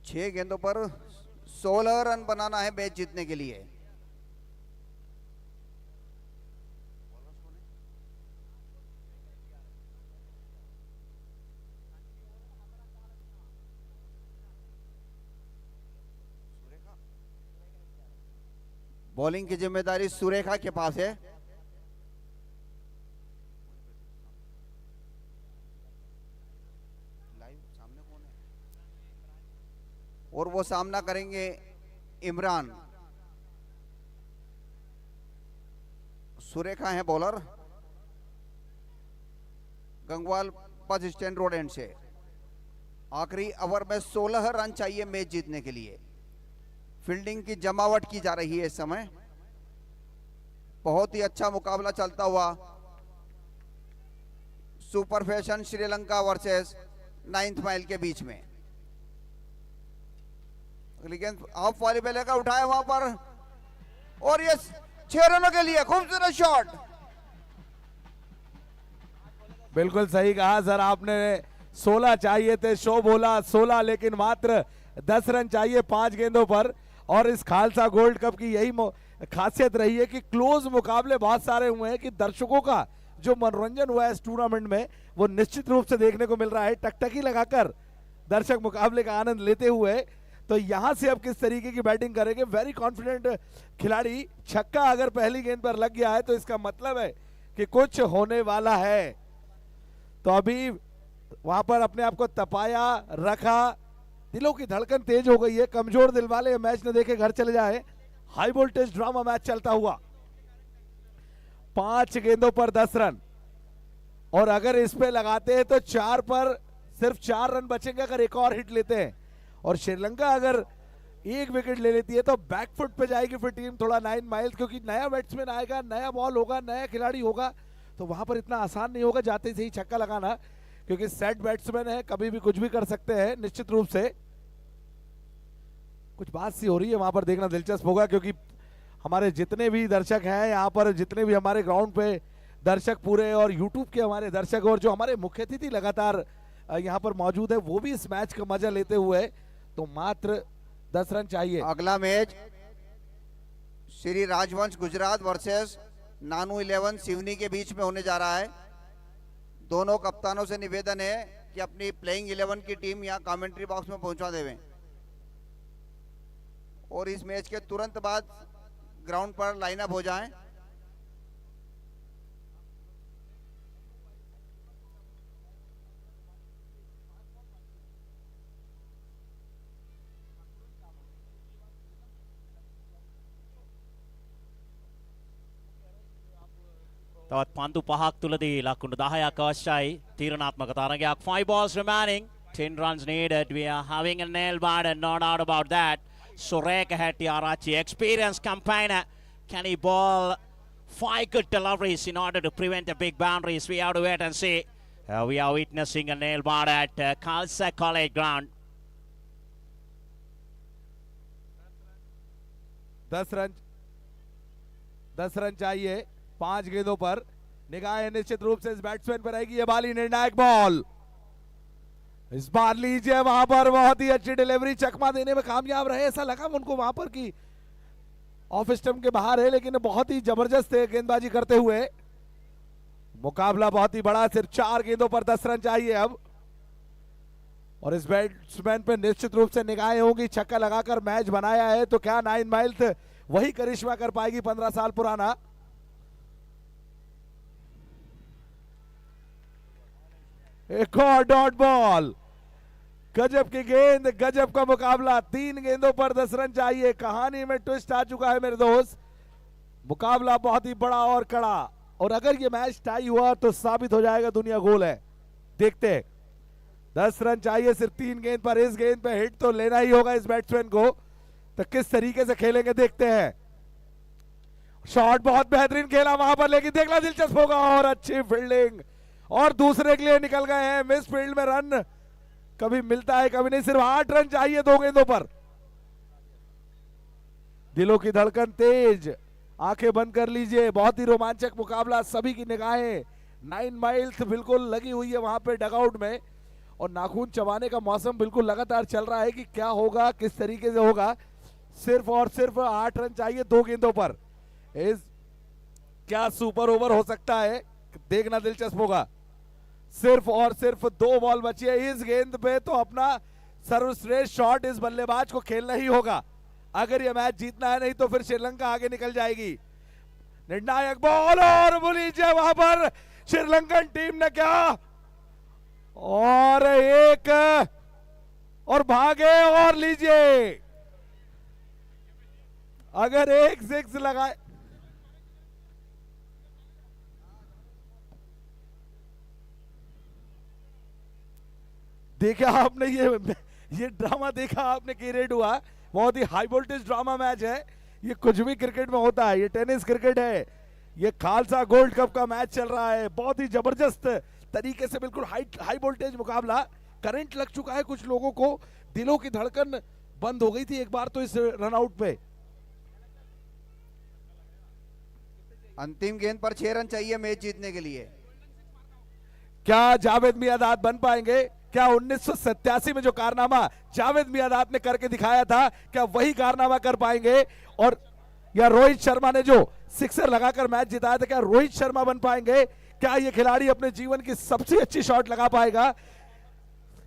छह गेंदों पर 16 रन बनाना है मैच जीतने के लिए। बॉलिंग की जिम्मेदारी सुरेखा के पास है। और वो सामना करेंगे इमरान। सुरेखा है bowler, Gangwal bus stand road and से। आखिरी ओवर में 16 रन चाहिए मैच जीतने के लिए। फील्डिंग की जमावट की जा रही है इस समय। बहुत ही अच्छा मुकाबला चलता हुआ super fashion Sri Lanka versus 9th mile के बीच में। लेकिन ऑफ वाली पे लेकर उठाया वहां पर, और ये 6 रनों के लिए खूबसूरत शॉट।
बिल्कुल सही कहा सर आपने। 16 चाहिए थे, शो बोला 16, लेकिन मात्र 10 रन चाहिए 5 गेंदों पर। और इस खालसा गोल्ड कप की यही खासियत रही है कि क्लोज मुकाबले बहुत सारे हुए हैं, कि दर्शकों का जो मनोरंजन हुआ है इस टूर्नामेंट में वो निश्चित रूप से देखने को मिल रहा है। टकटकी लगाकर दर्शक मुकाबले का आनंद लेते हुए। तो यहां से अब किस तरीके की बैटिंग करेंगे, वेरी कॉन्फिडेंट खिलाड़ी। छक्का अगर पहली गेंद पर लग गया है तो इसका मतलब है कि कुछ होने वाला है। तो अभी वहां पर अपने आप को तपाया रखा, दिलों की धड़कन तेज हो गई है। कमजोर दिल वाले मैच न देखे घर चले जाए। हाई वोल्टेज ड्रामा मैच चलता हुआ। 5 गेंदों पर 10 रन, और अगर इस पे लगाते हैं तो 4 पर सिर्फ 4 रन बचेंगे अगर एक और हिट लेते हैं। और श्रीलंका अगर एक विकेट ले लेती है तो बैकफुट पे जाएगी फिर टीम थोड़ा 9 माइल्स, क्योंकि नया बैट्समैन आएगा, नया बॉल होगा, नया खिलाड़ी होगा, तो वहां पर इतना आसान नहीं होगा जाते से ही छक्का लगाना, क्योंकि सेट बैट्समैन है, कभी भी कुछ भी कर सकते हैं। निश्चित रूप से कुछ बात सी हो रही है वहां पर, देखना दिलचस्प होगा, क्योंकि हमारे जितने भी दर्शक हैं यहाँ पर, जितने भी हमारे ग्राउंड पे दर्शक पूरे, और यूट्यूब के हमारे दर्शक, और जो हमारे मुख्य अतिथि लगातार यहाँ पर मौजूद है, वो भी इस मैच का मजा लेते हुए। तो मात्र 10 रन चाहिए।
अगला मैच श्री राजवंश गुजरात वर्सेस नानू 11 सिवनी के बीच में होने जा रहा है। दोनों कप्तानों से निवेदन है कि अपनी प्लेइंग 11 की टीम यहाँ कमेंट्री बॉक्स में पहुंचा देवें, और इस मैच के तुरंत बाद ग्राउंड पर लाइनअप हो जाएं।
තවත් පන්දු පහක් තුලදී ලකුණු 10ක් අවශ්‍යයි තීරණාත්මක තරගයක්. 5 balls remaining, 10 runs needed. We are having a nail biter, no doubt about that. Sureka Hettiarachchi, experienced campaigner. Can he ball 5 good deliveries in order to prevent the big boundaries? We have to wait and see. We are witnessing a nail biter at Khalsa College ground.
10 run चाहिए 5 गेंदों पर। निगाहें निश्चित रूप से इस batsman पर रहेगी। ये बाली निर्णायक बॉल, इस बार लीजिए, वहां पर बहुत ही अच्छी डिलीवरी, चकमा देने में कामयाब रहे। ऐसा लगा उनको वहां पर कि ऑफ स्टंप के बाहर है, लेकिन बहुत ही जबरदस्त गेंदबाजी करते हुए। मुकाबला बहुत ही बड़ा, सिर्फ 4 गेंदों पर 10 रन चाहिए अब, और इस बैट्समैन पे निश्चित रूप से निगाहें होंगी। छक्का लगाकर मैच बनाया है, तो क्या 9 माइल्स वही करिश्मा कर पाएगी 15 साल पुराना। एक और डॉट बॉल, गजब की गेंद, गजब का मुकाबला। 3 गेंदों पर 10 रन चाहिए। कहानी में ट्विस्ट आ चुका है मेरे दोस्त। मुकाबला बहुत ही बड़ा और कड़ा, और अगर ये मैच टाई हुआ तो साबित हो जाएगा दुनिया गोल है। देखते हैं, 10 रन चाहिए सिर्फ 3 गेंद पर। इस गेंद पे हिट तो लेना ही होगा इस बैट्समैन को, तो किस तरीके से खेलेंगे देखते हैं। शॉट बहुत बेहतरीन खेला वहां पर, लेकिन देखना दिलचस्प होगा। और अच्छी फील्डिंग, और दूसरे के लिए निकल गए हैं। मिस फील्ड में रन कभी मिलता है कभी नहीं। सिर्फ 8 रन चाहिए 2 गेंदों पर। दिलों की धड़कन तेज, आंखें बंद कर लीजिए। बहुत ही रोमांचक मुकाबला, सभी की निगाहें 9 माइल्स बिल्कुल लगी हुई है वहां पे डगआउट में, और नाखून चबाने का मौसम बिल्कुल लगातार चल रहा है कि क्या होगा, किस तरीके से होगा। सिर्फ और सिर्फ 8 रन चाहिए 2 गेंदों पर। इस क्या सुपर ओवर हो सकता है, देखना दिलचस्प होगा। सिर्फ और सिर्फ 2 बॉल बची है इस गेंद पे, तो अपना सर्वश्रेष्ठ शॉट इस बल्लेबाज को खेलना ही होगा अगर यह मैच जीतना है, नहीं तो फिर श्रीलंका आगे निकल जाएगी। निर्णायक बॉल, और बोलीजिए वहां पर श्रीलंकन टीम ने क्या, और एक और भागे, और लीजिए अगर एक 6 लगाए, देखा आपने ये ड्रामा देखा आपने, की रेड हुआ, बहुत ही हाई वोल्टेज ड्रामा मैच है। ये कुछ भी क्रिकेट में होता है, ये टेनिस क्रिकेट है, ये खालसा गोल्ड कप का मैच चल रहा है। बहुत ही जबरदस्त तरीके से बिल्कुल हाई वोल्टेज मुकाबला, करंट लग चुका है कुछ लोगों को, दिलों की धड़कन बंद हो गई थी एक बार तो इस रनआउट पे।
अंतिम गेंद पर 6 रन चाहिए मैच जीतने के लिए।
क्या जावेद मियादाद बन पाएंगे? क्या 1987 में जो कारनामा जावेद मियादाद ने करके दिखाया था, क्या वही कारनामा कर पाएंगे? और या रोहित शर्मा ने जो सिक्सर लगाकर मैच जिताया था, क्या रोहित शर्मा बन पाएंगे? क्या ये खिलाड़ी अपने जीवन की सबसे अच्छी शॉट लगा पाएगा?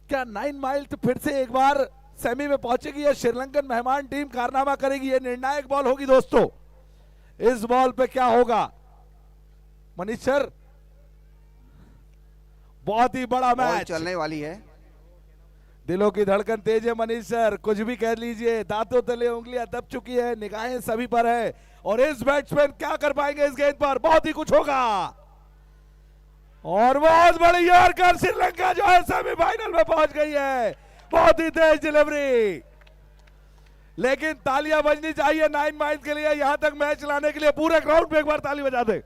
क्या 9 माइल फिर से एक बार सेमी में पहुंचेगी या श्रीलंकन मेहमान टीम कारनामा करेगी? ये निर्णायक बॉल होगी दोस्तों। इस बॉल पे क्या होगा? मनीष सर, बहुत ही बड़ा मैच
चलने वाली है।
दिलों की धड़कन तेज है मनीष सर, कुछ भी कह लीजिए, दांतों तले उंगलियां दब चुकी है, निगाहें सभी पर है, और इस बैट्समैन क्या कर पाएंगे इस गेंद पर? बहुत ही कुछ होगा, और बहुत बड़ी यॉर्कर, श्रीलंका जो है सेमीफाइनल में पहुंच गई है। बहुत ही तेज डिलीवरी, लेकिन तालियां बजनी चाहिए 9 माइल्स के लिए, यहां तक मैच लाने के लिए। पूरे ग्राउंड पे एक बार ताली बजा दे।